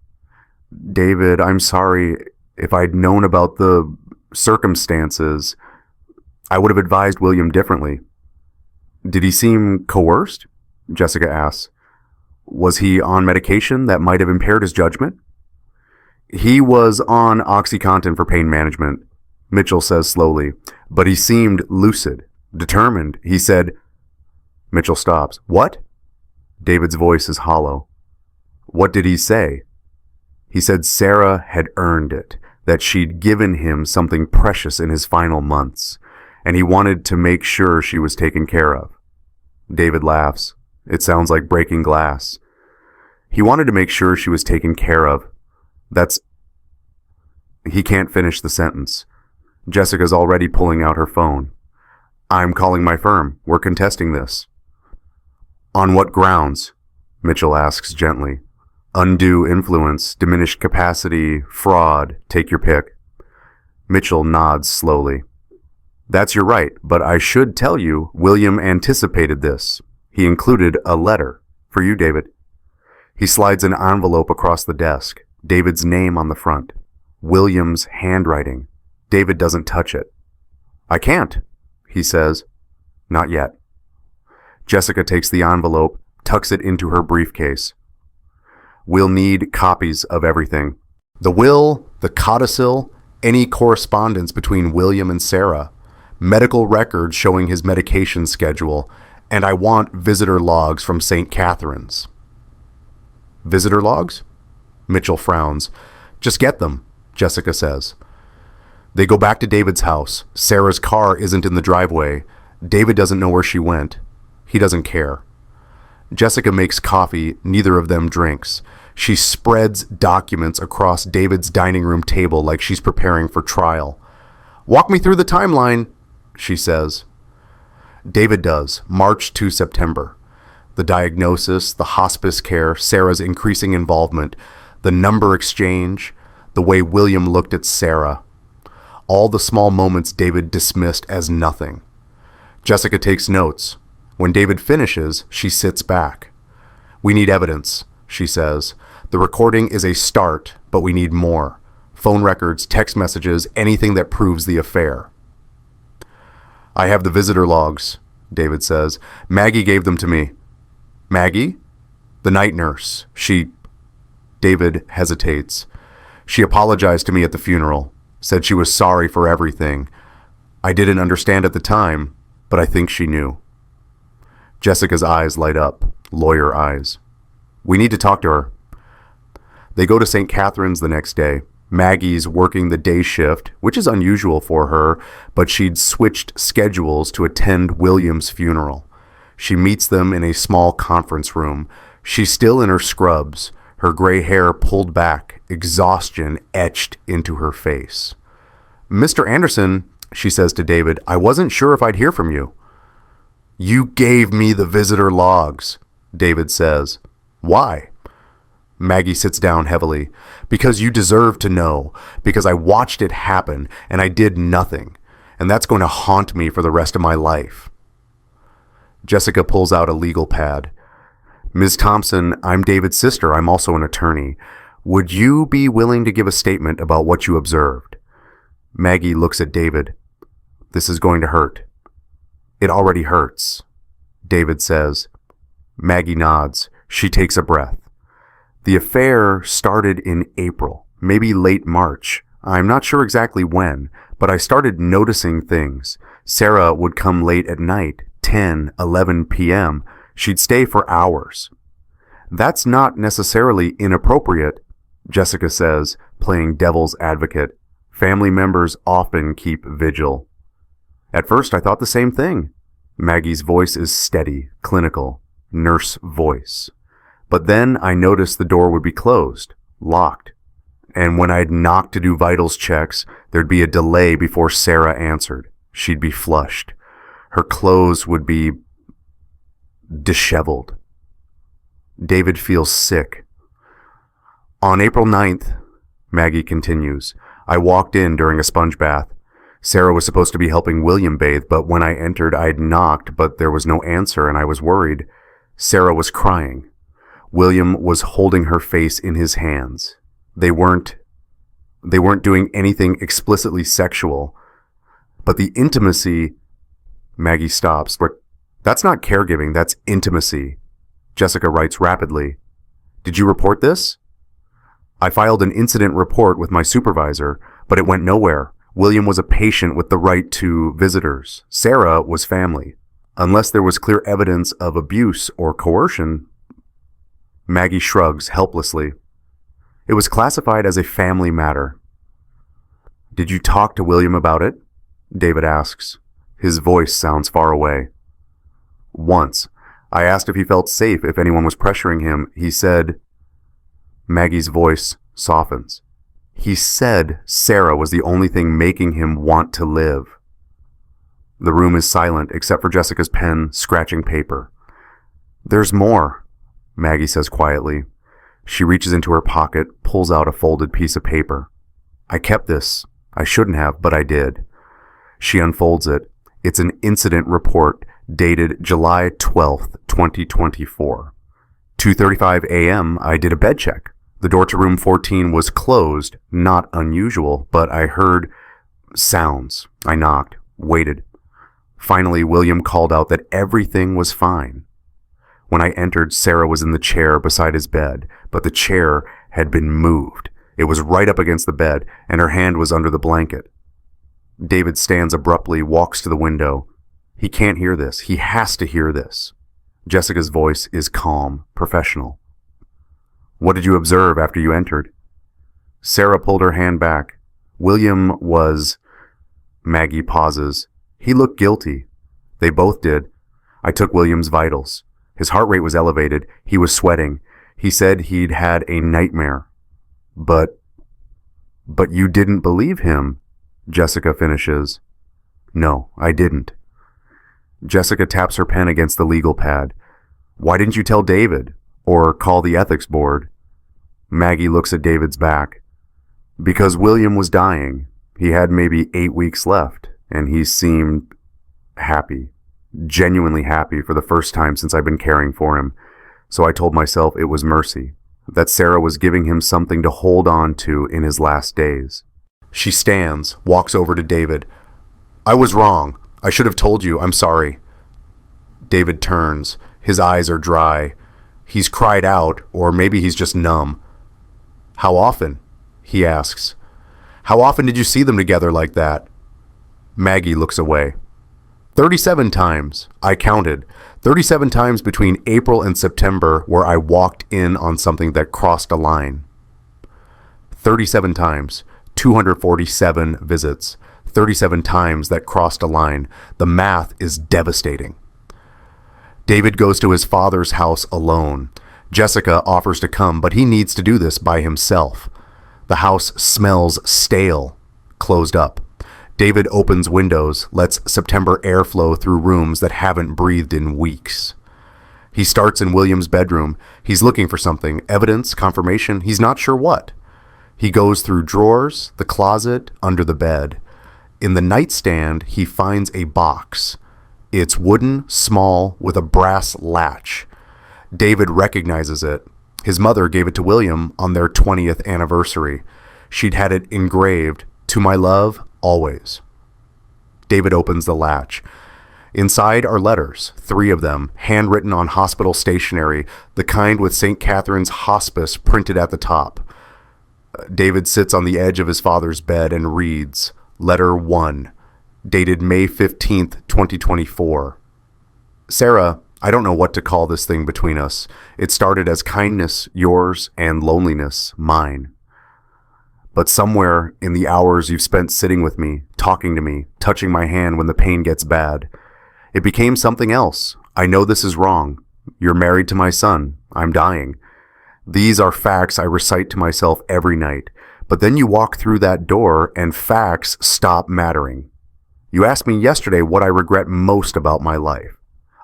David, I'm sorry. If I'd known about the circumstances, I would have advised William differently. Did he seem coerced? Jessica asks. Was he on medication that might have impaired his judgment? He was on OxyContin for pain management, Mitchell says slowly, but he seemed lucid, determined. He said, Mitchell stops. What? David's voice is hollow. What did he say? He said Sarah had earned it. that she'd given him something precious in his final months, and he wanted to make sure she was taken care of. David laughs. It sounds like breaking glass. He wanted to make sure she was taken care of. He can't finish the sentence. Jessica's already pulling out her phone. I'm calling my firm. We're contesting this. On what grounds? Mitchell asks gently. Undue influence, diminished capacity, fraud, take your pick. Mitchell nods slowly. That's your right, but I should tell you, William anticipated this. He included a letter. For you, David. He slides an envelope across the desk. David's name on the front. William's handwriting. David doesn't touch it. I can't, he says. Not yet. Jessica takes the envelope, tucks it into her briefcase. We'll need copies of everything. The will, the codicil, any correspondence between William and Sarah, medical records showing his medication schedule, and I want visitor logs from St. Catherine's. Visitor logs? Mitchell frowns. Just get them, Jessica says. They go back to David's house. Sarah's car isn't in the driveway. David doesn't know where she went. He doesn't care. Jessica makes coffee. Neither of them drinks. She spreads documents across David's dining room table like she's preparing for trial. Walk me through the timeline, she says. David does. March to September. The diagnosis, the hospice care, Sarah's increasing involvement, the number exchange, the way William looked at Sarah. All the small moments David dismissed as nothing. Jessica takes notes. When David finishes, she sits back. We need evidence, she says. The recording is a start, but we need more. Phone records, text messages, anything that proves the affair. I have the visitor logs, David says. Maggie gave them to me. Maggie? The night nurse. David hesitates. She apologized to me at the funeral, said she was sorry for everything. I didn't understand at the time, but I think she knew. Jessica's eyes light up, lawyer eyes. We need to talk to her. They go to St. Catherine's the next day. Maggie's working the day shift, which is unusual for her, but she'd switched schedules to attend William's funeral. She meets them in a small conference room. She's still in her scrubs, her gray hair pulled back, exhaustion etched into her face. Mr. Anderson, she says to David, I wasn't sure if I'd hear from you. You gave me the visitor logs, David says. Why? Maggie sits down heavily. Because you deserve to know. Because I watched it happen and I did nothing. And that's going to haunt me for the rest of my life. Jessica pulls out a legal pad. Ms. Thompson, I'm David's sister. I'm also an attorney. Would you be willing to give a statement about what you observed? Maggie looks at David. This is going to hurt. It already hurts, David says. Maggie nods. She takes a breath. The affair started in April, maybe late March. I'm not sure exactly when, but I started noticing things. Sarah would come late at night, 10, 11 p.m. She'd stay for hours. That's not necessarily inappropriate, Jessica says, playing devil's advocate. Family members often keep vigil. At first I thought the same thing. Maggie's voice is steady, clinical, nurse voice. But then I noticed the door would be closed, locked. And when I'd knock to do vitals checks, there'd be a delay before Sarah answered. She'd be flushed. Her clothes would be disheveled. David feels sick. On April 9th, Maggie continues, I walked in during a sponge bath. Sarah was supposed to be helping William bathe, but when I entered, I'd knocked, but there was no answer and I was worried. Sarah was crying. William was holding her face in his hands. They weren't doing anything explicitly sexual, but the intimacy. Maggie stops. That's not caregiving, that's intimacy. Jessica writes rapidly. Did you report this? I filed an incident report with my supervisor, but it went nowhere. William was a patient with the right to visitors. Sarah was family. Unless there was clear evidence of abuse or coercion. Maggie shrugs helplessly. It was classified as a family matter. Did you talk to William about it? David asks. His voice sounds far away. Once. I asked if he felt safe if anyone was pressuring him. He said... Maggie's voice softens. He said Sarah was the only thing making him want to live. The room is silent except for Jessica's pen scratching paper. There's more, Maggie says quietly. She reaches into her pocket, pulls out a folded piece of paper. I kept this. I shouldn't have, but I did. She unfolds it. It's an incident report dated July 12th, 2024. 2:35 a.m., I did a bed check. The door to room 14 was closed, not unusual, but I heard sounds. I knocked, waited. Finally, William called out that everything was fine. When I entered, Sarah was in the chair beside his bed, but the chair had been moved. It was right up against the bed, and her hand was under the blanket. David stands abruptly, walks to the window. He can't hear this. He has to hear this. Jessica's voice is calm, professional. What did you observe after you entered? Sarah pulled her hand back. William was... Maggie pauses. He looked guilty. They both did. I took William's vitals. His heart rate was elevated. He was sweating. He said he'd had a nightmare. But you didn't believe him, Jessica finishes. No, I didn't. Jessica taps her pen against the legal pad. Why didn't you tell David? Or call the ethics board? Maggie looks at David's back. Because William was dying. He had maybe 8 weeks left, and he seemed happy. Genuinely happy for the first time since I've been caring for him. So I told myself it was mercy. That Sarah was giving him something to hold on to in his last days. She stands, walks over to David. I was wrong. I should have told you. I'm sorry. David turns. His eyes are dry. He's cried out, or maybe he's just numb. How often? He asks. How often did you see them together like that? Maggie looks away. 37 times. I counted. 37 times between April and September where I walked in on something that crossed a line. 37 times. 247 visits. 37 times that crossed a line. The math is devastating. David goes to his father's house alone. Jessica offers to come, but he needs to do this by himself. The house smells stale, closed up. David opens windows, lets September air flow through rooms that haven't breathed in weeks. He starts in William's bedroom. He's looking for something, evidence, confirmation. He's not sure what. He goes through drawers, the closet, under the bed. In the nightstand, he finds a box. It's wooden, small, with a brass latch. David recognizes it. His mother gave it to William on their 20th anniversary. She'd had it engraved, "To my love, always." David opens the latch. Inside are letters, 3 of them, handwritten on hospital stationery, the kind with St. Catherine's Hospice printed at the top. David sits on the edge of his father's bed and reads, Letter 1, dated May 15th, 2024. Sarah, I don't know what to call this thing between us. It started as kindness, yours, and loneliness, mine. But somewhere in the hours you've spent sitting with me, talking to me, touching my hand when the pain gets bad, it became something else. I know this is wrong. You're married to my son. I'm dying. These are facts I recite to myself every night. But then you walk through that door and facts stop mattering. You asked me yesterday what I regret most about my life.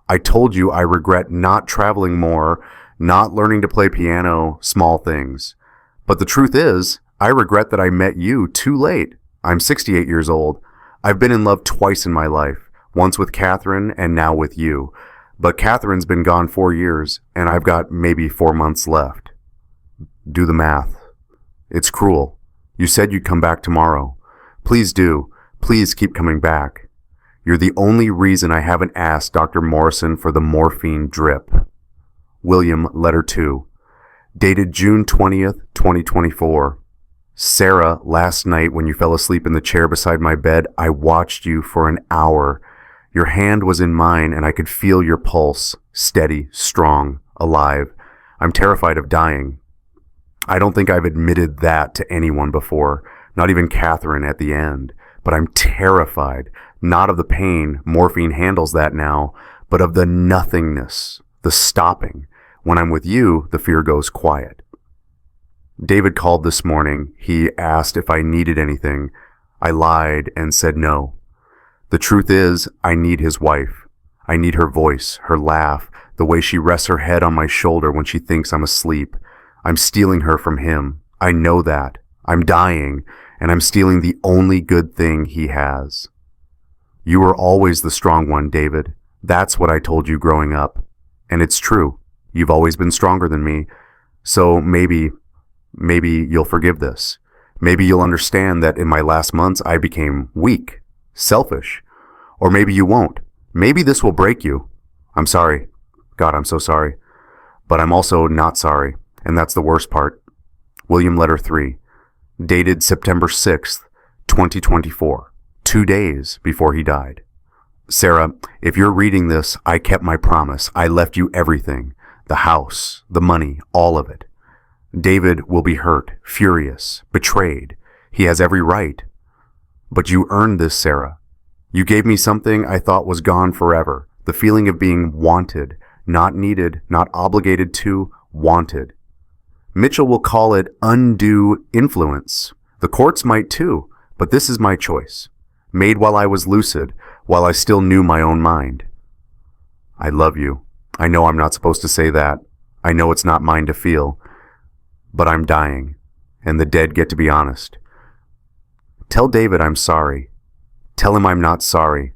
I told you I regret not traveling more, not learning to play piano, small things. But the truth is, I regret that I met you too late. I'm 68 years old. I've been in love twice in my life, once with Catherine and now with you. But Catherine's been gone 4 years, and I've got maybe 4 months left. Do the math. It's cruel. You said you'd come back tomorrow. Please do. Please keep coming back. You're the only reason I haven't asked Dr. Morrison for the morphine drip. William, letter 2. Dated June 20th, 2024. Sarah, last night when you fell asleep in the chair beside my bed, I watched you for an hour. Your hand was in mine and I could feel your pulse, steady, strong, alive. I'm terrified of dying. I don't think I've admitted that to anyone before, not even Catherine at the end, but I'm terrified, not of the pain, morphine handles that now, but of the nothingness, the stopping. When I'm with you, the fear goes quiet. David called this morning. He asked if I needed anything. I lied and said no. The truth is, I need his wife. I need her voice, her laugh, the way she rests her head on my shoulder when she thinks I'm asleep. I'm stealing her from him. I know that. I'm dying, and I'm stealing the only good thing he has. You were always the strong one, David. That's what I told you growing up. And it's true. You've always been stronger than me. So maybe you'll forgive this. Maybe you'll understand that in my last months I became weak, selfish. Or maybe you won't. Maybe this will break you. I'm sorry. God, I'm so sorry. But I'm also not sorry. And that's the worst part. William Letter 3, dated September 6th, 2024, 2 days before he died. Sarah, if you're reading this, I kept my promise. I left you everything. The house, the money, all of it. David will be hurt, furious, betrayed. He has every right. But you earned this, Sarah. You gave me something I thought was gone forever. The feeling of being wanted, not needed, not obligated to, wanted. Mitchell will call it undue influence. The courts might too, but this is my choice. Made while I was lucid, while I still knew my own mind. I love you. I know I'm not supposed to say that. I know it's not mine to feel. But I'm dying, and the dead get to be honest. Tell David I'm sorry. Tell him I'm not sorry.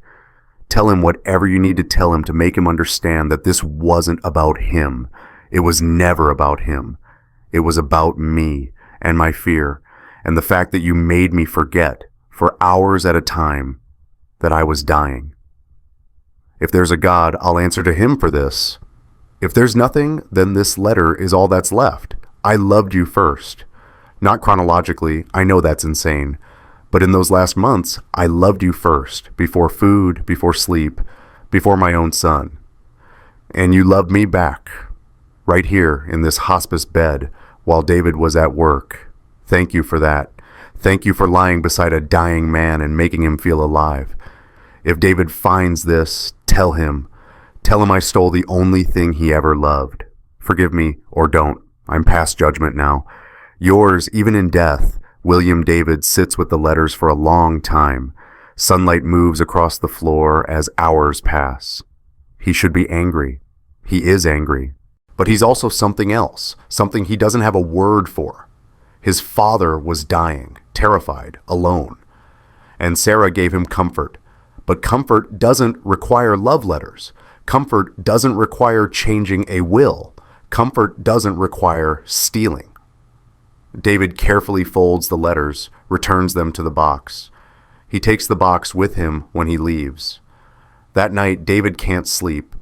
Tell him whatever you need to tell him to make him understand that this wasn't about him. It was never about him. It was about me and my fear and the fact that you made me forget for hours at a time that I was dying. If there's a God, I'll answer to him for this. If there's nothing, then this letter is all that's left. I loved you first. Not chronologically, I know that's insane. But in those last months, I loved you first, before food, before sleep, before my own son. And you loved me back, right here in this hospice bed, while David was at work. Thank you for that. Thank you for lying beside a dying man and making him feel alive. If David finds this, tell him. Tell him I stole the only thing he ever loved. Forgive me, or don't. I'm past judgment now. Yours, even in death, William David sits with the letters for a long time. Sunlight moves across the floor as hours pass. He should be angry. He is angry. But he's also something else, something he doesn't have a word for. His father was dying, terrified, alone. And Sarah gave him comfort. But comfort doesn't require love letters. Comfort doesn't require changing a will. Comfort doesn't require stealing. David carefully folds the letters, returns them to the box. He takes the box with him when he leaves. That night, David can't sleep.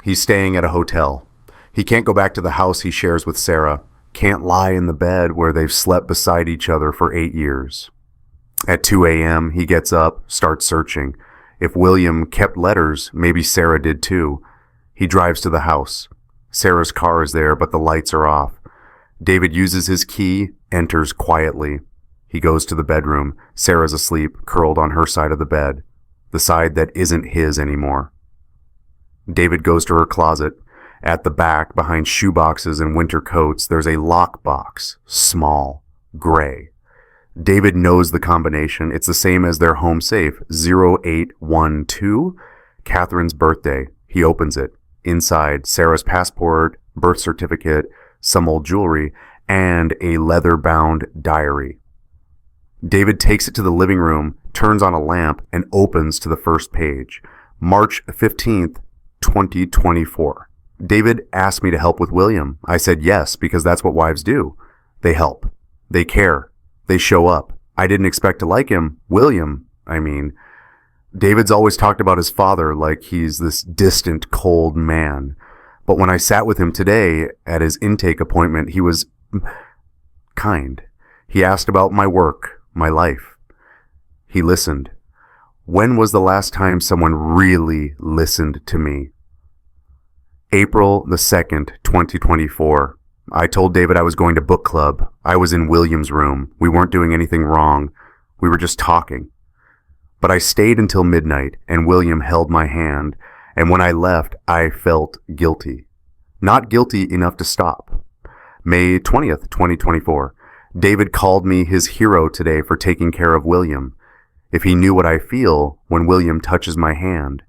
He's staying at a hotel. He can't go back to the house he shares with Sarah, can't lie in the bed where they've slept beside each other for 8 years. At 2 a.m., he gets up, starts searching. If William kept letters, maybe Sarah did too. He drives to the house. Sarah's car is there, but the lights are off. David uses his key, enters quietly. He goes to the bedroom. Sarah's asleep, curled on her side of the bed, the side that isn't his anymore. David goes to her closet. At the back, behind shoeboxes and winter coats, there's a lockbox, small, gray. David knows the combination. It's the same as their home safe, 0812, Catherine's birthday. He opens it. Inside, Sarah's passport, birth certificate, some old jewelry, and a leather-bound diary. David takes it to the living room, turns on a lamp, and opens to the first page. March 15th, 2024. David asked me to help with William. I said yes, because that's what wives do. They help. They care. They show up. I didn't expect to like him. William, I mean. David's always talked about his father like he's this distant, cold man. But when I sat with him today at his intake appointment, he was kind. He asked about my work, my life. He listened. When was the last time someone really listened to me? April the 2nd, 2024. I told David I was going to book club. I was in William's room. We weren't doing anything wrong. We were just talking. But I stayed until midnight, and William held my hand, and when I left, I felt guilty. Not guilty enough to stop. May 20th, 2024. David called me his hero today for taking care of William. If he knew what I feel when William touches my hand,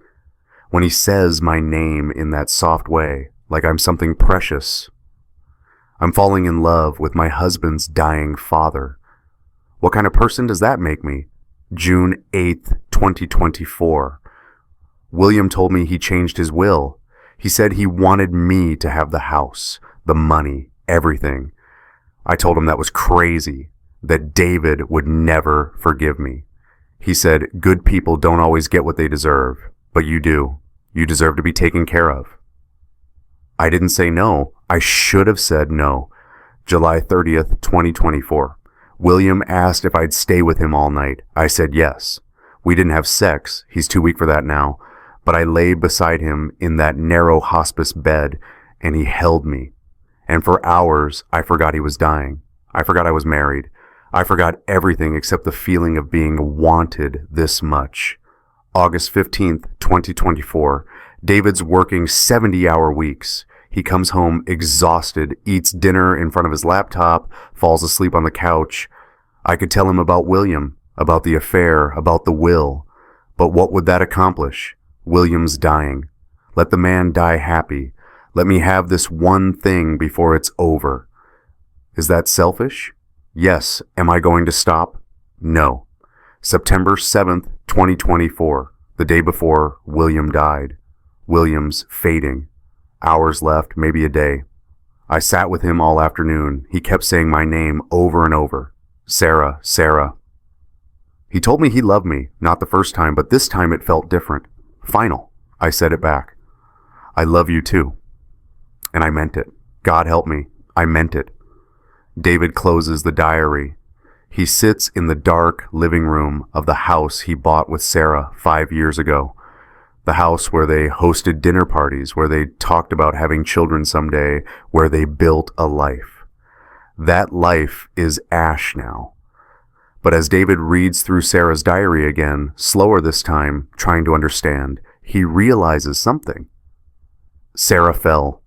when he says my name in that soft way, like I'm something precious. I'm falling in love with my husband's dying father. What kind of person does that make me? June 8th, 2024. William told me he changed his will. He said he wanted me to have the house, the money, everything. I told him that was crazy, that David would never forgive me. He said, good people don't always get what they deserve, but you do. You deserve to be taken care of. I didn't say no. I should have said no. July 30th, 2024. William asked if I'd stay with him all night. I said yes. We didn't have sex. He's too weak for that now. But I lay beside him in that narrow hospice bed, and he held me. And for hours, I forgot he was dying. I forgot I was married. I forgot everything except the feeling of being wanted this much. August 15th, 2024. David's working 70-hour weeks. He comes home exhausted, eats dinner in front of his laptop, falls asleep on the couch. I could tell him about William, about the affair, about the will. But what would that accomplish? William's dying. Let the man die happy. Let me have this one thing before it's over. Is that selfish? Yes. Am I going to stop? No. September 7th, 2024, the day before William died. William's fading. Hours left, maybe a day. I sat with him all afternoon. He kept saying my name over and over. Sarah, Sarah. He told me he loved me, not the first time, but this time it felt different. Final. I said it back. I love you too. And I meant it. God help me. I meant it. David closes the diary. He sits in the dark living room of the house he bought with Sarah 5 years ago. The house where they hosted dinner parties, where they talked about having children someday, where they built a life. That life is ash now. But as David reads through Sarah's diary again, slower this time, trying to understand, he realizes something. Sarah fell.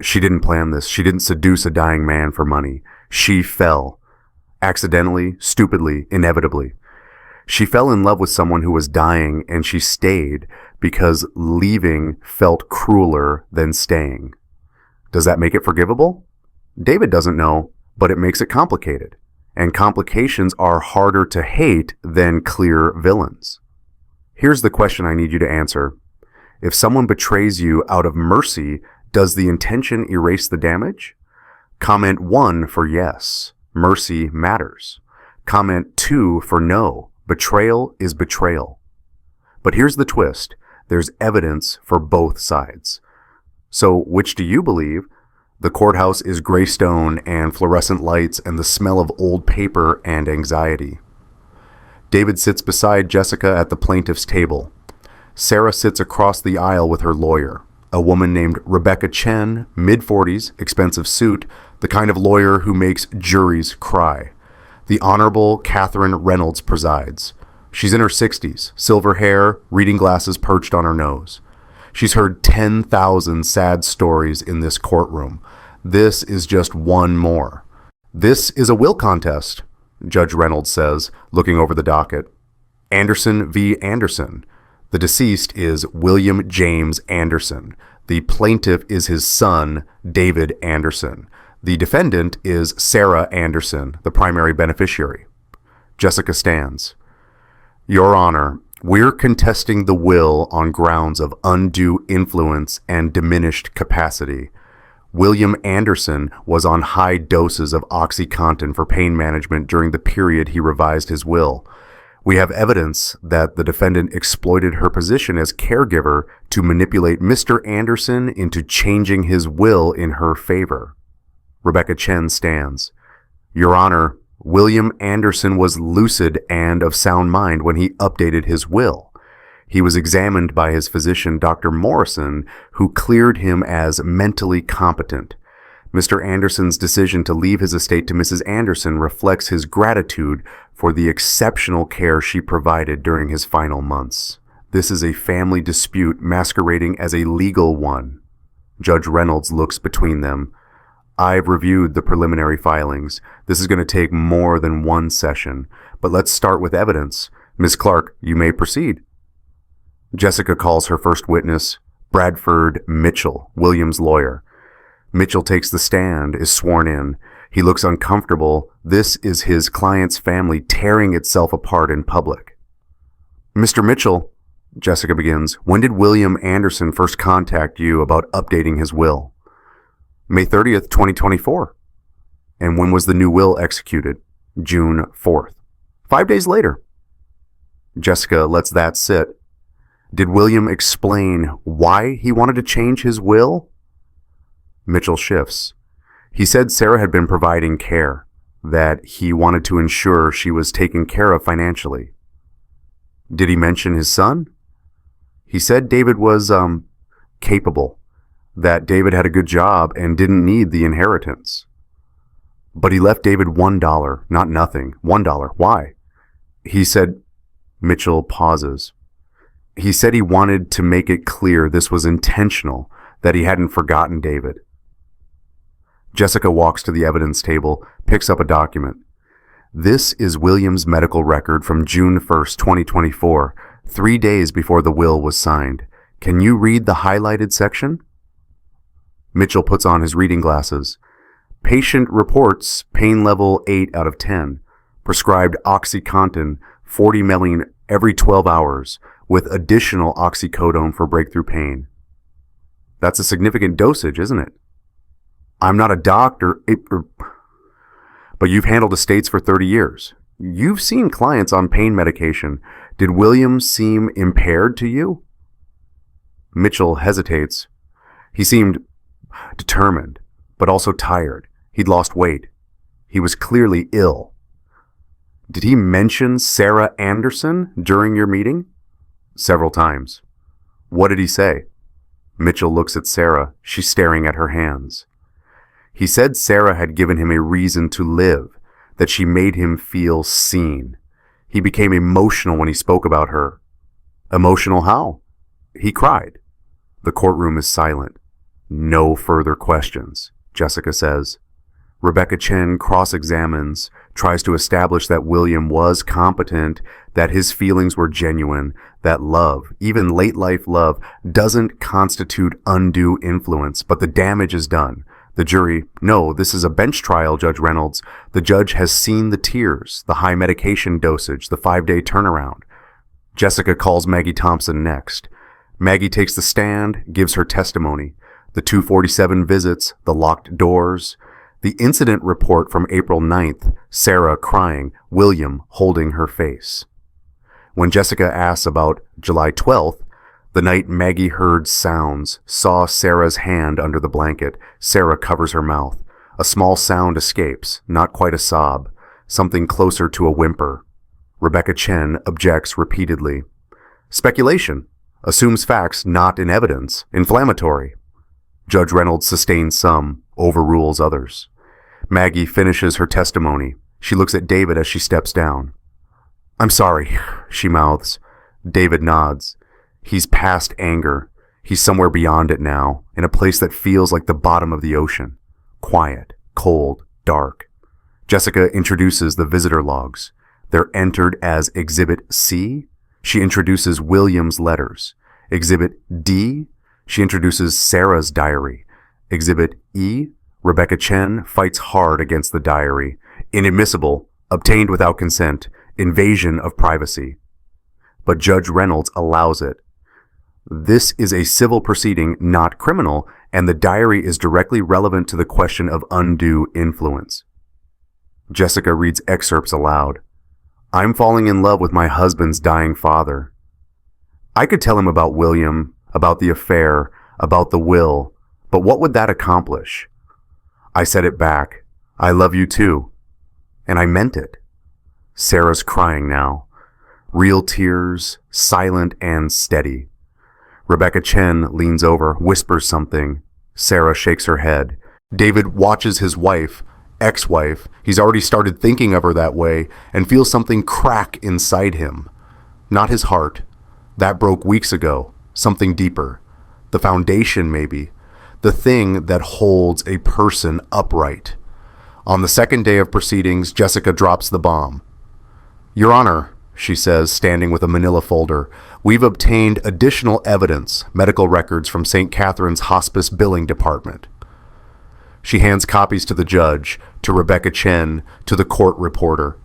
She didn't plan this. She didn't seduce a dying man for money. She fell. Accidentally, stupidly, inevitably. She fell in love with someone who was dying, and she stayed because leaving felt crueler than staying. Does that make it forgivable? David doesn't know, but it makes it complicated. And complications are harder to hate than clear villains. Here's the question I need you to answer. If someone betrays you out of mercy, does the intention erase the damage? Comment 1 for yes. Mercy matters. Comment 2 for no. Betrayal is betrayal. But here's the twist. There's evidence for both sides. So which do you believe? The courthouse is gray stone and fluorescent lights and the smell of old paper and anxiety. David sits beside Jessica at the plaintiff's table. Sarah sits across the aisle with her lawyer, a woman named Rebecca Chen, mid-40s, expensive suit, the kind of lawyer who makes juries cry. The Honorable Catherine Reynolds presides. She's in her 60s, silver hair, reading glasses perched on her nose. She's heard 10,000 sad stories in this courtroom. This is just one more. This is a will contest, Judge Reynolds says, looking over the docket. Anderson v. Anderson. The deceased is William James Anderson. The plaintiff is his son, David Anderson. The defendant is Sarah Anderson, the primary beneficiary. Jessica stands. Your Honor, we're contesting the will on grounds of undue influence and diminished capacity. William Anderson was on high doses of OxyContin for pain management during the period he revised his will. We have evidence that the defendant exploited her position as caregiver to manipulate Mr. Anderson into changing his will in her favor. Rebecca Chen stands. Your Honor, William Anderson was lucid and of sound mind when he updated his will. He was examined by his physician, Dr. Morrison, who cleared him as mentally competent. Mr. Anderson's decision to leave his estate to Mrs. Anderson reflects his gratitude for the exceptional care she provided during his final months. This is a family dispute masquerading as a legal one. Judge Reynolds looks between them. I've reviewed the preliminary filings. This is going to take more than one session, but let's start with evidence. Ms. Clark, you may proceed. Jessica calls her first witness, Bradford Mitchell, William's lawyer. Mitchell takes the stand, is sworn in. He looks uncomfortable. This is his client's family tearing itself apart in public. Mr. Mitchell, Jessica begins, when did William Anderson first contact you about updating his will? May 30th, 2024. And when was the new will executed? June 4th. 5 days later. Jessica lets that sit. Did William explain why he wanted to change his will? Mitchell shifts. He said Sarah had been providing care, that he wanted to ensure she was taken care of financially. Did he mention his son? He said David was, capable, that David had a good job and didn't need the inheritance. But he left David $1, not nothing. $1. Why? He said, Mitchell pauses. He said he wanted to make it clear this was intentional, that he hadn't forgotten David. Jessica walks to the evidence table, picks up a document. This is William's medical record from June 1st, 2024, 3 days before the will was signed. Can you read the highlighted section? Mitchell puts on his reading glasses. Patient reports pain level 8 out of 10. Prescribed OxyContin 40 million every 12 hours with additional oxycodone for breakthrough pain. That's a significant dosage, isn't it? I'm not a doctor, but you've handled estates for 30 years. You've seen clients on pain medication. Did William seem impaired to you? Mitchell hesitates. He seemed determined, but also tired. He'd lost weight. He was clearly ill. Did he mention Sarah Anderson during your meeting? Several times. What did he say? Mitchell looks at Sarah. She's staring at her hands. He said Sarah had given him a reason to live, that she made him feel seen. He became emotional when he spoke about her. Emotional how? He cried. The courtroom is silent. No further questions, Jessica says. Rebecca Chen cross-examines, tries to establish that William was competent, that his feelings were genuine, that love, even late-life love, doesn't constitute undue influence, but the damage is done. The jury, no, this is a bench trial, Judge Reynolds. The judge has seen the tears, the high medication dosage, the 5-day turnaround. Jessica calls Maggie Thompson next. Maggie takes the stand, gives her testimony. The 247 visits, the locked doors, the incident report from April 9th, Sarah crying, William holding her face. When Jessica asks about July 12th, the night Maggie heard sounds, saw Sarah's hand under the blanket, Sarah covers her mouth. A small sound escapes, not quite a sob, something closer to a whimper. Rebecca Chen objects repeatedly. Speculation. Assumes facts not in evidence. Inflammatory. Judge Reynolds sustains some, overrules others. Maggie finishes her testimony. She looks at David as she steps down. I'm sorry, she mouths. David nods. He's past anger. He's somewhere beyond it now, in a place that feels like the bottom of the ocean. Quiet, cold, dark. Jessica introduces the visitor logs. They're entered as Exhibit C. She introduces William's letters. Exhibit D. She introduces Sarah's diary. Exhibit E. Rebecca Chen fights hard against the diary. Inadmissible, obtained without consent, invasion of privacy. But Judge Reynolds allows it. This is a civil proceeding, not criminal, and the diary is directly relevant to the question of undue influence. Jessica reads excerpts aloud. I'm falling in love with my husband's dying father. I could tell him about William, about the affair, about the will, but what would that accomplish? I said it back. I love you too. And I meant it. Sarah's crying now. Real tears, silent and steady. Rebecca Chen leans over, whispers something. Sarah shakes her head. David watches his wife, ex-wife, he's already started thinking of her that way, and feels something crack inside him. Not his heart. That broke weeks ago. Something deeper. The foundation, maybe. The thing that holds a person upright. On the second day of proceedings, Jessica drops the bomb. "Your Honor," she says, standing with a manila folder, "we've obtained additional evidence, medical records from St. Catherine's Hospice Billing Department." She hands copies to the judge, to Rebecca Chen, to the court reporter.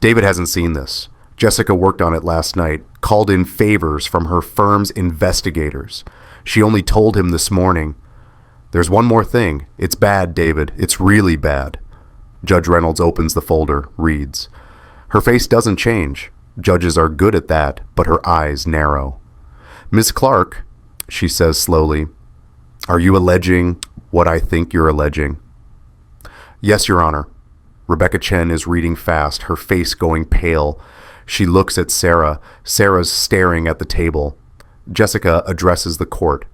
David hasn't seen this. Jessica worked on it last night, called in favors from her firm's investigators. She only told him this morning. "There's one more thing. It's bad, David. It's really bad." Judge Reynolds opens the folder, reads. Her face doesn't change. Judges are good at that, but her eyes narrow. "Miss Clark," she says slowly, "are you alleging what I think you're alleging?" "Yes, Your Honor." Rebecca Chen is reading fast, her face going pale. She looks at Sarah. Sarah's staring at the table. Jessica addresses the court.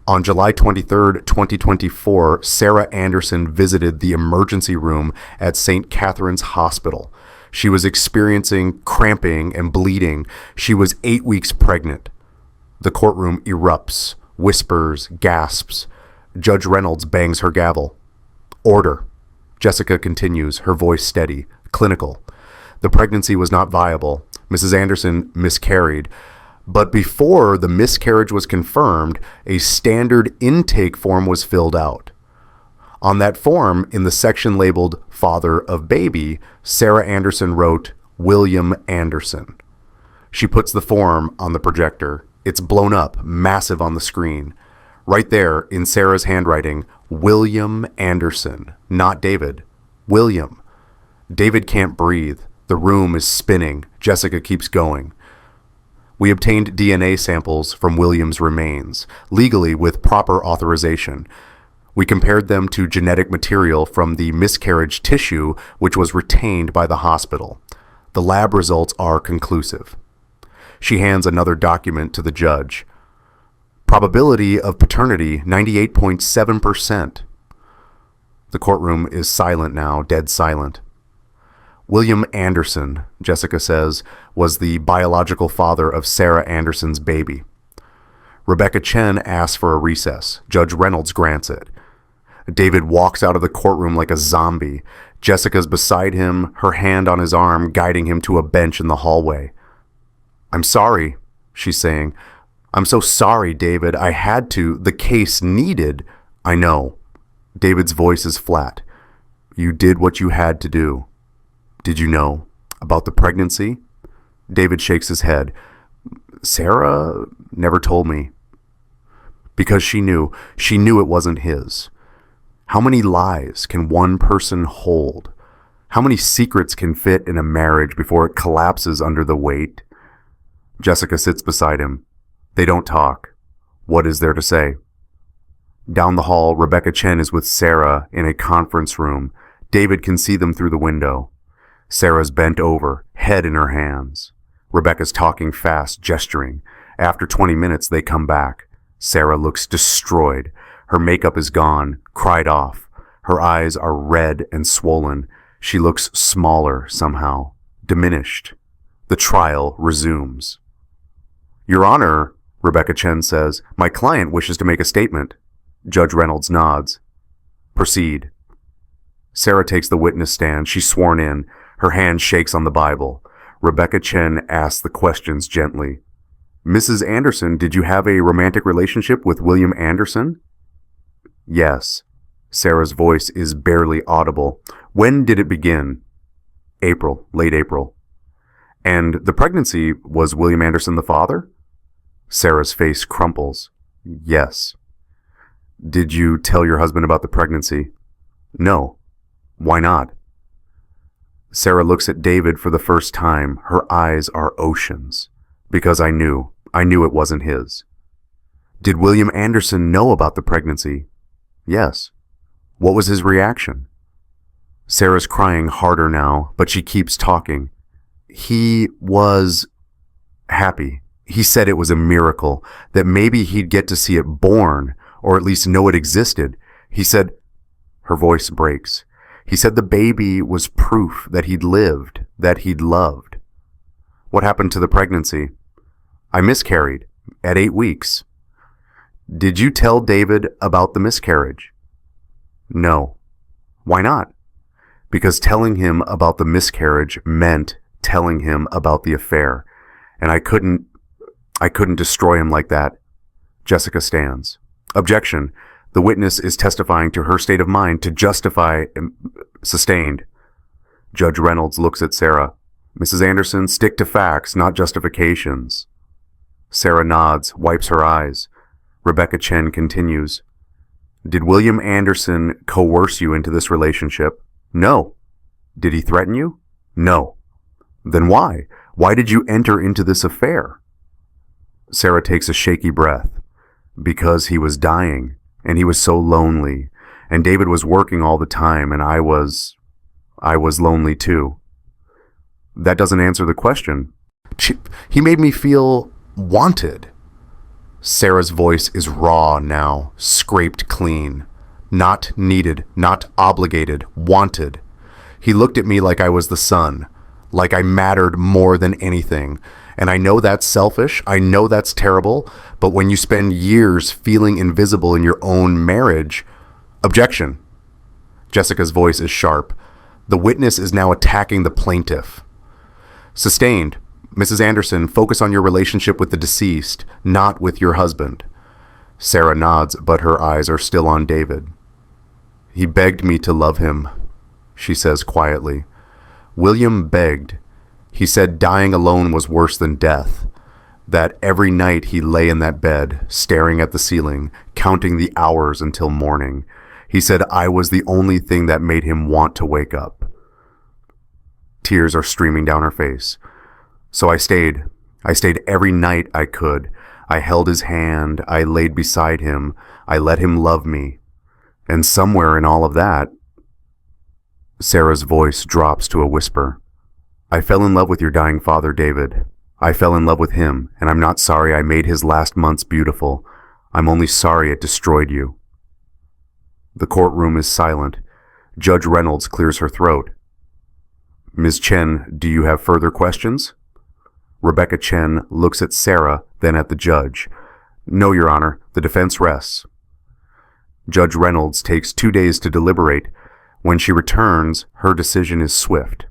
On July 23rd, 2024, Sarah Anderson visited the emergency room at St. Catherine's Hospital. She was experiencing cramping and bleeding. She was 8 weeks pregnant. The courtroom erupts, whispers, gasps. Judge Reynolds bangs her gavel. "Order." Jessica continues, her voice steady, clinical. "The pregnancy was not viable. Mrs. Anderson miscarried. But before the miscarriage was confirmed, a standard intake form was filled out. On that form, in the section labeled Father of Baby, Sarah Anderson wrote, William Anderson. She puts the form on the projector. It's blown up, massive on the screen. Right there, in Sarah's handwriting, William Anderson, not David. William. David can't breathe. The room is spinning. Jessica keeps going. We obtained DNA samples from William's remains, legally with proper authorization. We compared them to genetic material from the miscarriage tissue, which was retained by the hospital. The lab results are conclusive. She hands another document to the judge. Probability of paternity, 98.7%. The courtroom is silent now, dead silent. William Anderson, Jessica says, was the biological father of Sarah Anderson's baby. Rebecca Chen asks for a recess. Judge Reynolds grants it. David walks out of the courtroom like a zombie. Jessica's beside him, her hand on his arm, guiding him to a bench in the hallway. "I'm sorry," she's saying. "I'm so sorry, David. I had to. The case needed." "I know." David's voice is flat. "You did what you had to do. Did you know about the pregnancy?" David shakes his head. "Sarah never told me." Because she knew. She knew it wasn't his. How many lies can one person hold? How many secrets can fit in a marriage before it collapses under the weight? Jessica sits beside him. They don't talk. What is there to say? Down the hall, Rebecca Chen is with Sarah in a conference room. David can see them through the window. Sarah's bent over, head in her hands. Rebecca's talking fast, gesturing. After 20 minutes, they come back. Sarah looks destroyed. Her makeup is gone, cried off. Her eyes are red and swollen. She looks smaller somehow, diminished. The trial resumes. "Your Honor," Rebecca Chen says, "my client wishes to make a statement." Judge Reynolds nods. "Proceed." Sarah takes the witness stand. She's sworn in. Her hand shakes on the Bible. Rebecca Chen asks the questions gently. "Mrs. Anderson, did you have a romantic relationship with William Anderson?" "Yes." Sarah's voice is barely audible. "When did it begin?" "April, late April." "And the pregnancy, was William Anderson the father?" Sarah's face crumples. "Yes." "Did you tell your husband about the pregnancy?" "No." "Why not?" Sarah looks at David for the first time. Her eyes are oceans. "Because I knew. I knew it wasn't his." "Did William Anderson know about the pregnancy?" "Yes." "What was his reaction?" Sarah's crying harder now, but she keeps talking. "He was happy. He said it was a miracle, that maybe he'd get to see it born, or at least know it existed. He said, Her voice breaks. He said the baby was proof that he'd lived, that he'd loved. What happened to the pregnancy? I miscarried at 8 weeks. Did you tell David about the miscarriage? No. Why not? Because telling him about the miscarriage meant telling him about the affair, and I couldn't destroy him like that. Jessica stands. Objection. The witness is testifying to her state of mind to justify. Sustained. Judge Reynolds looks at Sarah. Mrs. Anderson, stick to facts, not justifications. Sarah nods, wipes her eyes. Rebecca Chen continues. Did William Anderson coerce you into this relationship? No. Did he threaten you? No. Then why? Why did you enter into this affair? Sarah takes a shaky breath. Because he was dying, and he was so lonely, and David was working all the time, and I was lonely too. That doesn't answer the question. He made me feel wanted. Sarah's voice is raw now, scraped clean. Not needed, not obligated, wanted. He looked at me like I was the son, like I mattered more than anything. And I know that's selfish, I know that's terrible, but when you spend years feeling invisible in your own marriage... Objection. Jessica's voice is sharp. The witness is now attacking the plaintiff. Sustained. Mrs. Anderson, focus on your relationship with the deceased, not with your husband. Sarah nods, but her eyes are still on David. He begged me to love him, she says quietly. William begged. He said dying alone was worse than death. That every night he lay in that bed, staring at the ceiling, counting the hours until morning. He said I was the only thing that made him want to wake up. Tears are streaming down her face. So I stayed. I stayed every night I could. I held his hand. I laid beside him. I let him love me. And somewhere in all of that, Sarah's voice drops to a whisper. I fell in love with your dying father, David. I fell in love with him, and I'm not sorry I made his last months beautiful. I'm only sorry it destroyed you. The courtroom is silent. Judge Reynolds clears her throat. Ms. Chen, do you have further questions? Rebecca Chen looks at Sarah, then at the judge. No, Your Honor, the defense rests. Judge Reynolds takes 2 days to deliberate. When she returns, her decision is swift.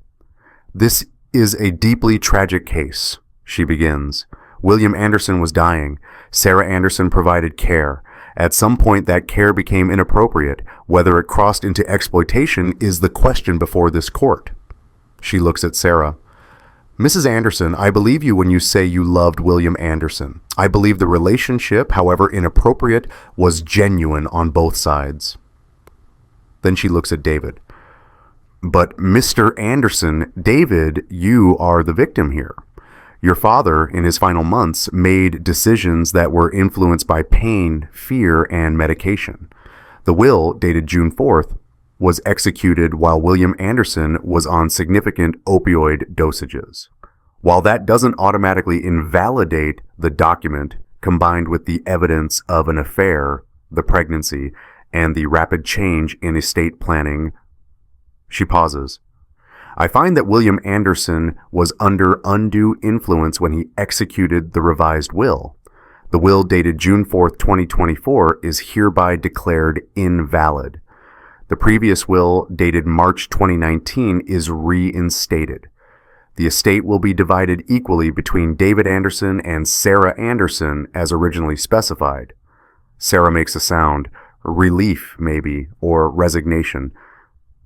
This is a deeply tragic case, she begins. William Anderson was dying. Sarah Anderson provided care. At some point, that care became inappropriate. Whether it crossed into exploitation is the question before this court. She looks at Sarah. Mrs. Anderson, I believe you when you say you loved William Anderson. I believe the relationship, however inappropriate, was genuine on both sides. Then she looks at David. But Mr. Anderson, David, you are the victim here. Your father, in his final months, made decisions that were influenced by pain, fear, and medication. The will, dated June 4th, was executed while William Anderson was on significant opioid dosages. While that doesn't automatically invalidate the document, combined with the evidence of an affair, the pregnancy, and the rapid change in estate planning, she pauses. I find that William Anderson was under undue influence when he executed the revised will. The will dated June 4th, 2024 is hereby declared invalid. The previous will dated March 2019 is reinstated. The estate will be divided equally between David Anderson and Sarah Anderson as originally specified. Sarah makes a sound, relief maybe, or resignation.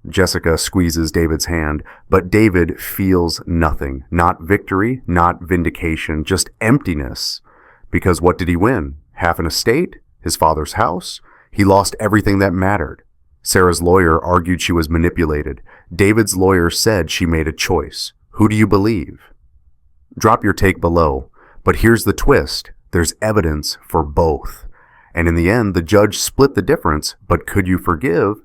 Jessica squeezes David's hand, but David feels nothing. Not victory, not vindication, just emptiness. Because what did he win? Half an estate? His father's house? He lost everything that mattered. Sarah's lawyer argued she was manipulated. David's lawyer said she made a choice. Who do you believe? Drop your take below. But here's the twist. There's evidence for both. And in the end, the judge split the difference. But could you forgive?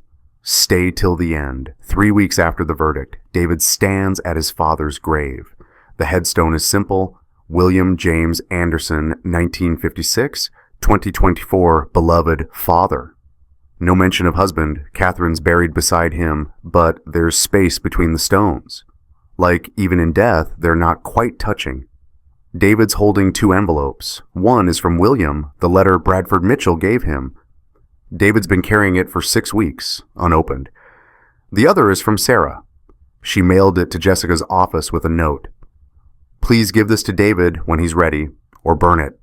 Stay till the end. 3 weeks after the verdict, David stands at his father's grave. The headstone is simple. William James Anderson, 1956, 2024, beloved father. No mention of husband. Catherine's buried beside him, but there's space between the stones. Like, even in death, they're not quite touching. David's holding 2 envelopes. One is from William, the letter Bradford Mitchell gave him. David's been carrying it for 6 weeks, unopened. The other is from Sarah. She mailed it to Jessica's office with a note. Please give this to David when he's ready, or burn it.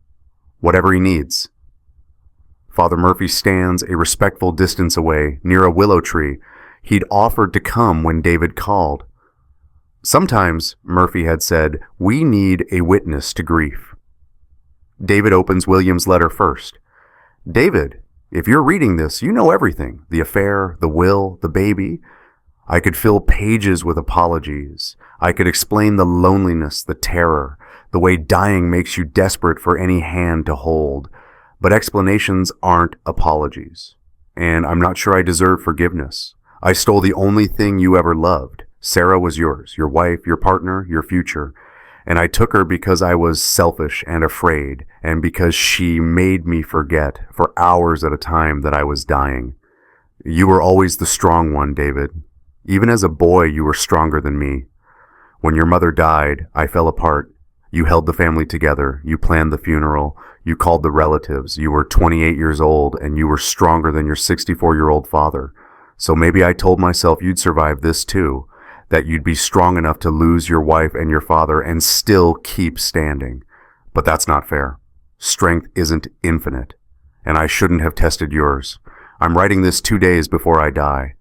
Whatever he needs. Father Murphy stands a respectful distance away, near a willow tree. He'd offered to come when David called. Sometimes, Murphy had said, we need a witness to grief. David opens William's letter first. David, if you're reading this, you know everything. The affair, the will, the baby. I could fill pages with apologies. I could explain the loneliness, the terror, the way dying makes you desperate for any hand to hold. But explanations aren't apologies. And I'm not sure I deserve forgiveness. I stole the only thing you ever loved. Sarah was yours, your wife, your partner, your future. And I took her because I was selfish and afraid, and because she made me forget for hours at a time that I was dying. You were always the strong one, David. Even as a boy, you were stronger than me. When your mother died, I fell apart. You held the family together. You planned the funeral. You called the relatives. You were 28 years old, and you were stronger than your 64-year-old father. So maybe I told myself you'd survive this too, that you'd be strong enough to lose your wife and your father and still keep standing. But that's not fair. Strength isn't infinite, and I shouldn't have tested yours. I'm writing this 2 days before I die.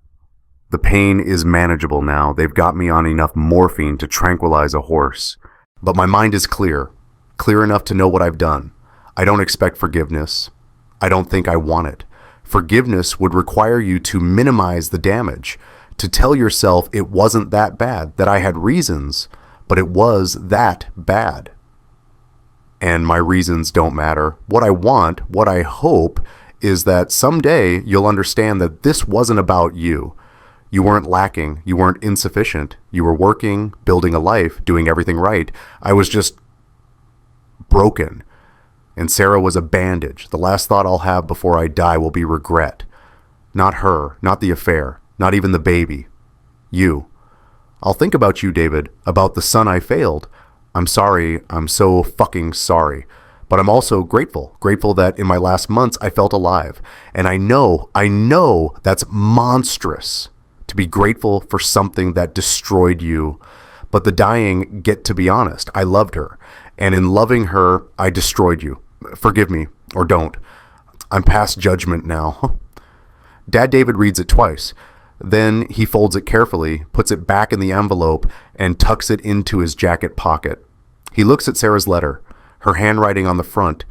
The pain is manageable now. They've got me on enough morphine to tranquilize a horse. But my mind is clear enough to know what I've done. I don't expect forgiveness. I don't think I want it. Forgiveness would require you to minimize the damage, to tell yourself it wasn't that bad, that I had reasons, but it was that bad. And my reasons don't matter. What I want, what I hope, is that someday you'll understand that this wasn't about you. You weren't lacking. You weren't insufficient. You were working, building a life, doing everything right. I was just broken. And Sarah was a bandage. The last thought I'll have before I die will be regret. Not her, not the affair, not even the baby. You. I'll think about you, David, about the son I failed. I'm sorry. I'm so fucking sorry. But I'm also grateful that in my last months I felt alive. And I know that's monstrous to be grateful for something that destroyed you. But the dying get to be honest. I loved her. And in loving her, I destroyed you. Forgive me, or don't. I'm past judgment now. Dad David reads it twice. Then he folds it carefully, puts it back in the envelope, and tucks it into his jacket pocket. He looks at Sarah's letter, her handwriting on the front,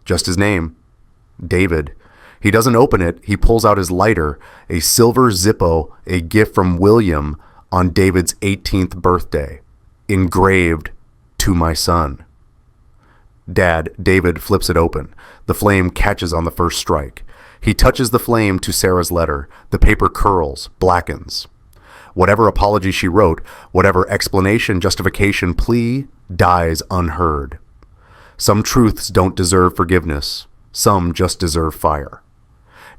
just his name, David. He doesn't open it. He pulls out his lighter, a silver Zippo, a gift from William on David's 18th birthday, engraved, "To my son." Dad, David flips it open. The flame catches on the first strike. He touches the flame to Sarah's letter. The paper curls, blackens. Whatever apology she wrote, whatever explanation, justification, plea, dies unheard. Some truths don't deserve forgiveness. Some just deserve fire.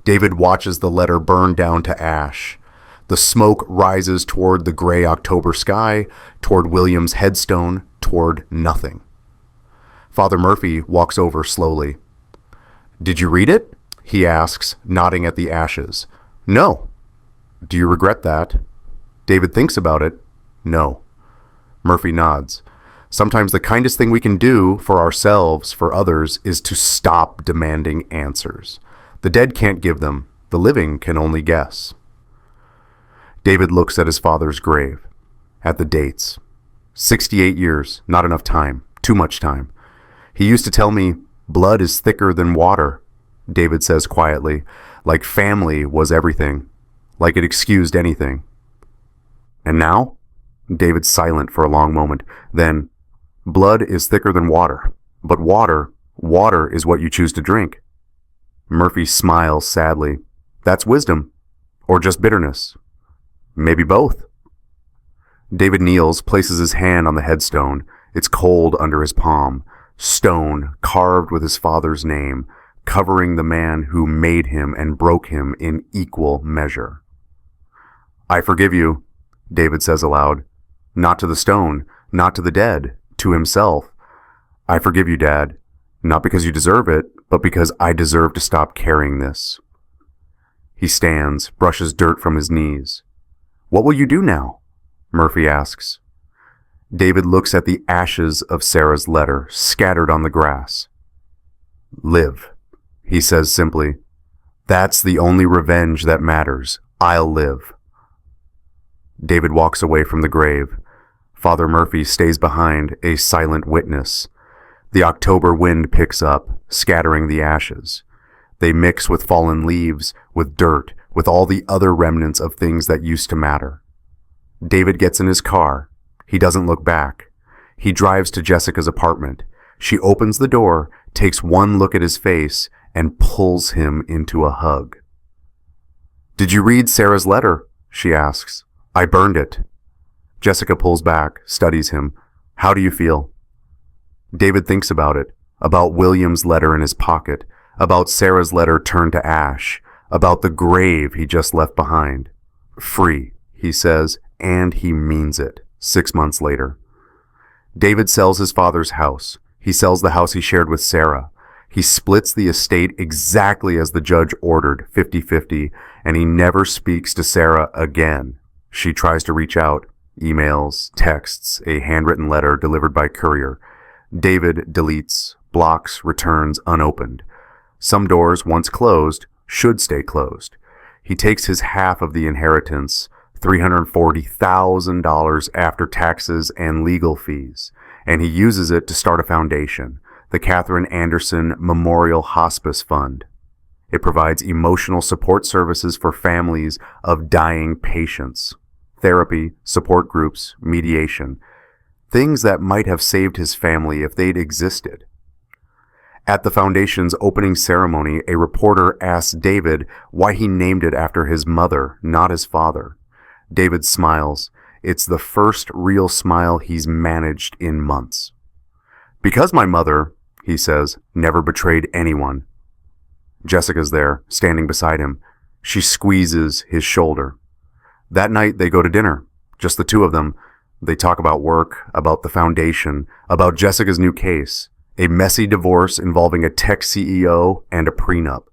David watches the letter burn down to ash. The smoke rises toward the gray October sky, toward William's headstone, toward nothing. Father Murphy walks over slowly. "Did you read it?" he asks, nodding at the ashes. "No." "Do you regret that?" David thinks about it. "No." Murphy nods. Sometimes the kindest thing we can do for ourselves, for others, is to stop demanding answers. The dead can't give them. The living can only guess. David looks at his father's grave, at the dates. 68 years, not enough time, too much time. He used to tell me, "Blood is thicker than water," David says quietly, like family was everything, like it excused anything. "And now?" David's silent for a long moment. Then, "Blood is thicker than water, but water is what you choose to drink." Murphy smiles sadly. "That's wisdom, or just bitterness. Maybe both." David kneels, places his hand on the headstone. It's cold under his palm. Stone, carved with his father's name, covering the man who made him and broke him in equal measure. I forgive you, David says aloud, not to the stone, not to the dead, to himself. I forgive you, Dad, not because you deserve it, but because I deserve to stop carrying this. He stands, brushes dirt from his knees. What will you do now? Murphy asks. David looks at the ashes of Sarah's letter scattered on the grass. Live, he says simply. That's the only revenge that matters. I'll live. David walks away from the grave. Father Murphy stays behind, a silent witness. The October wind picks up, scattering the ashes. They mix with fallen leaves, with dirt, with all the other remnants of things that used to matter. David gets in his car. He doesn't look back. He drives to Jessica's apartment. She opens the door, takes one look at his face, and pulls him into a hug. Did you read Sarah's letter? She asks. I burned it. Jessica pulls back, studies him. How do you feel? David thinks about it, about William's letter in his pocket, about Sarah's letter turned to ash, about the grave he just left behind. Free, he says, and he means it. 6 months later. David sells his father's house. He sells the house he shared with Sarah. He splits the estate exactly as the judge ordered, 50-50, and he never speaks to Sarah again. She tries to reach out, emails, texts, a handwritten letter delivered by courier. David deletes, blocks, returns unopened. Some doors, once closed, should stay closed. He takes his half of the inheritance, $340,000 after taxes and legal fees, and he uses it to start a foundation, the Catherine Anderson Memorial Hospice Fund. It provides emotional support services for families of dying patients, therapy, support groups, mediation, things that might have saved his family if they'd existed. At the foundation's opening ceremony, a reporter asked David why he named it after his mother, not his father. David smiles. It's the first real smile he's managed in months. Because my mother, he says, never betrayed anyone. Jessica's there, standing beside him. She squeezes his shoulder. That night they go to dinner, just the two of them. They talk about work, about the foundation, about Jessica's new case, a messy divorce involving a tech CEO and a prenup.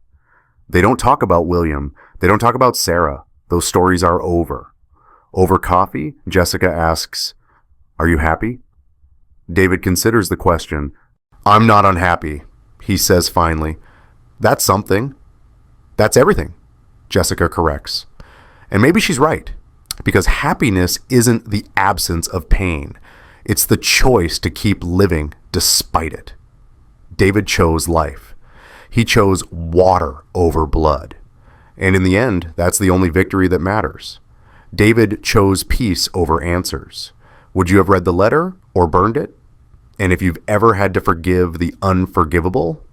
They don't talk about William. They don't talk about Sarah. Those stories are over. Over coffee, Jessica asks, "Are you happy?" David considers the question. "I'm not unhappy," he says finally. "That's something." "That's everything," Jessica corrects. And maybe she's right, because happiness isn't the absence of pain. It's the choice to keep living despite it. David chose life. He chose water over blood. And in the end, that's the only victory that matters. David chose peace over answers. Would you have read the letter or burned it? And if you've ever had to forgive the unforgivable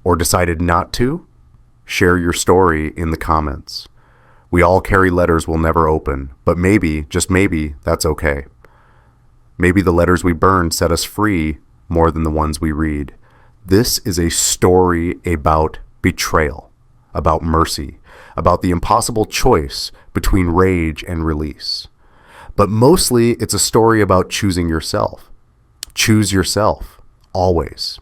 or decided not to, share your story in the comments. We all carry letters we'll never open, but maybe, just maybe, that's okay. Maybe the letters we burn set us free more than the ones we read. This is a story about betrayal, about mercy, about the impossible choice between rage and release. But mostly it's a story about choosing yourself. Choose yourself, always.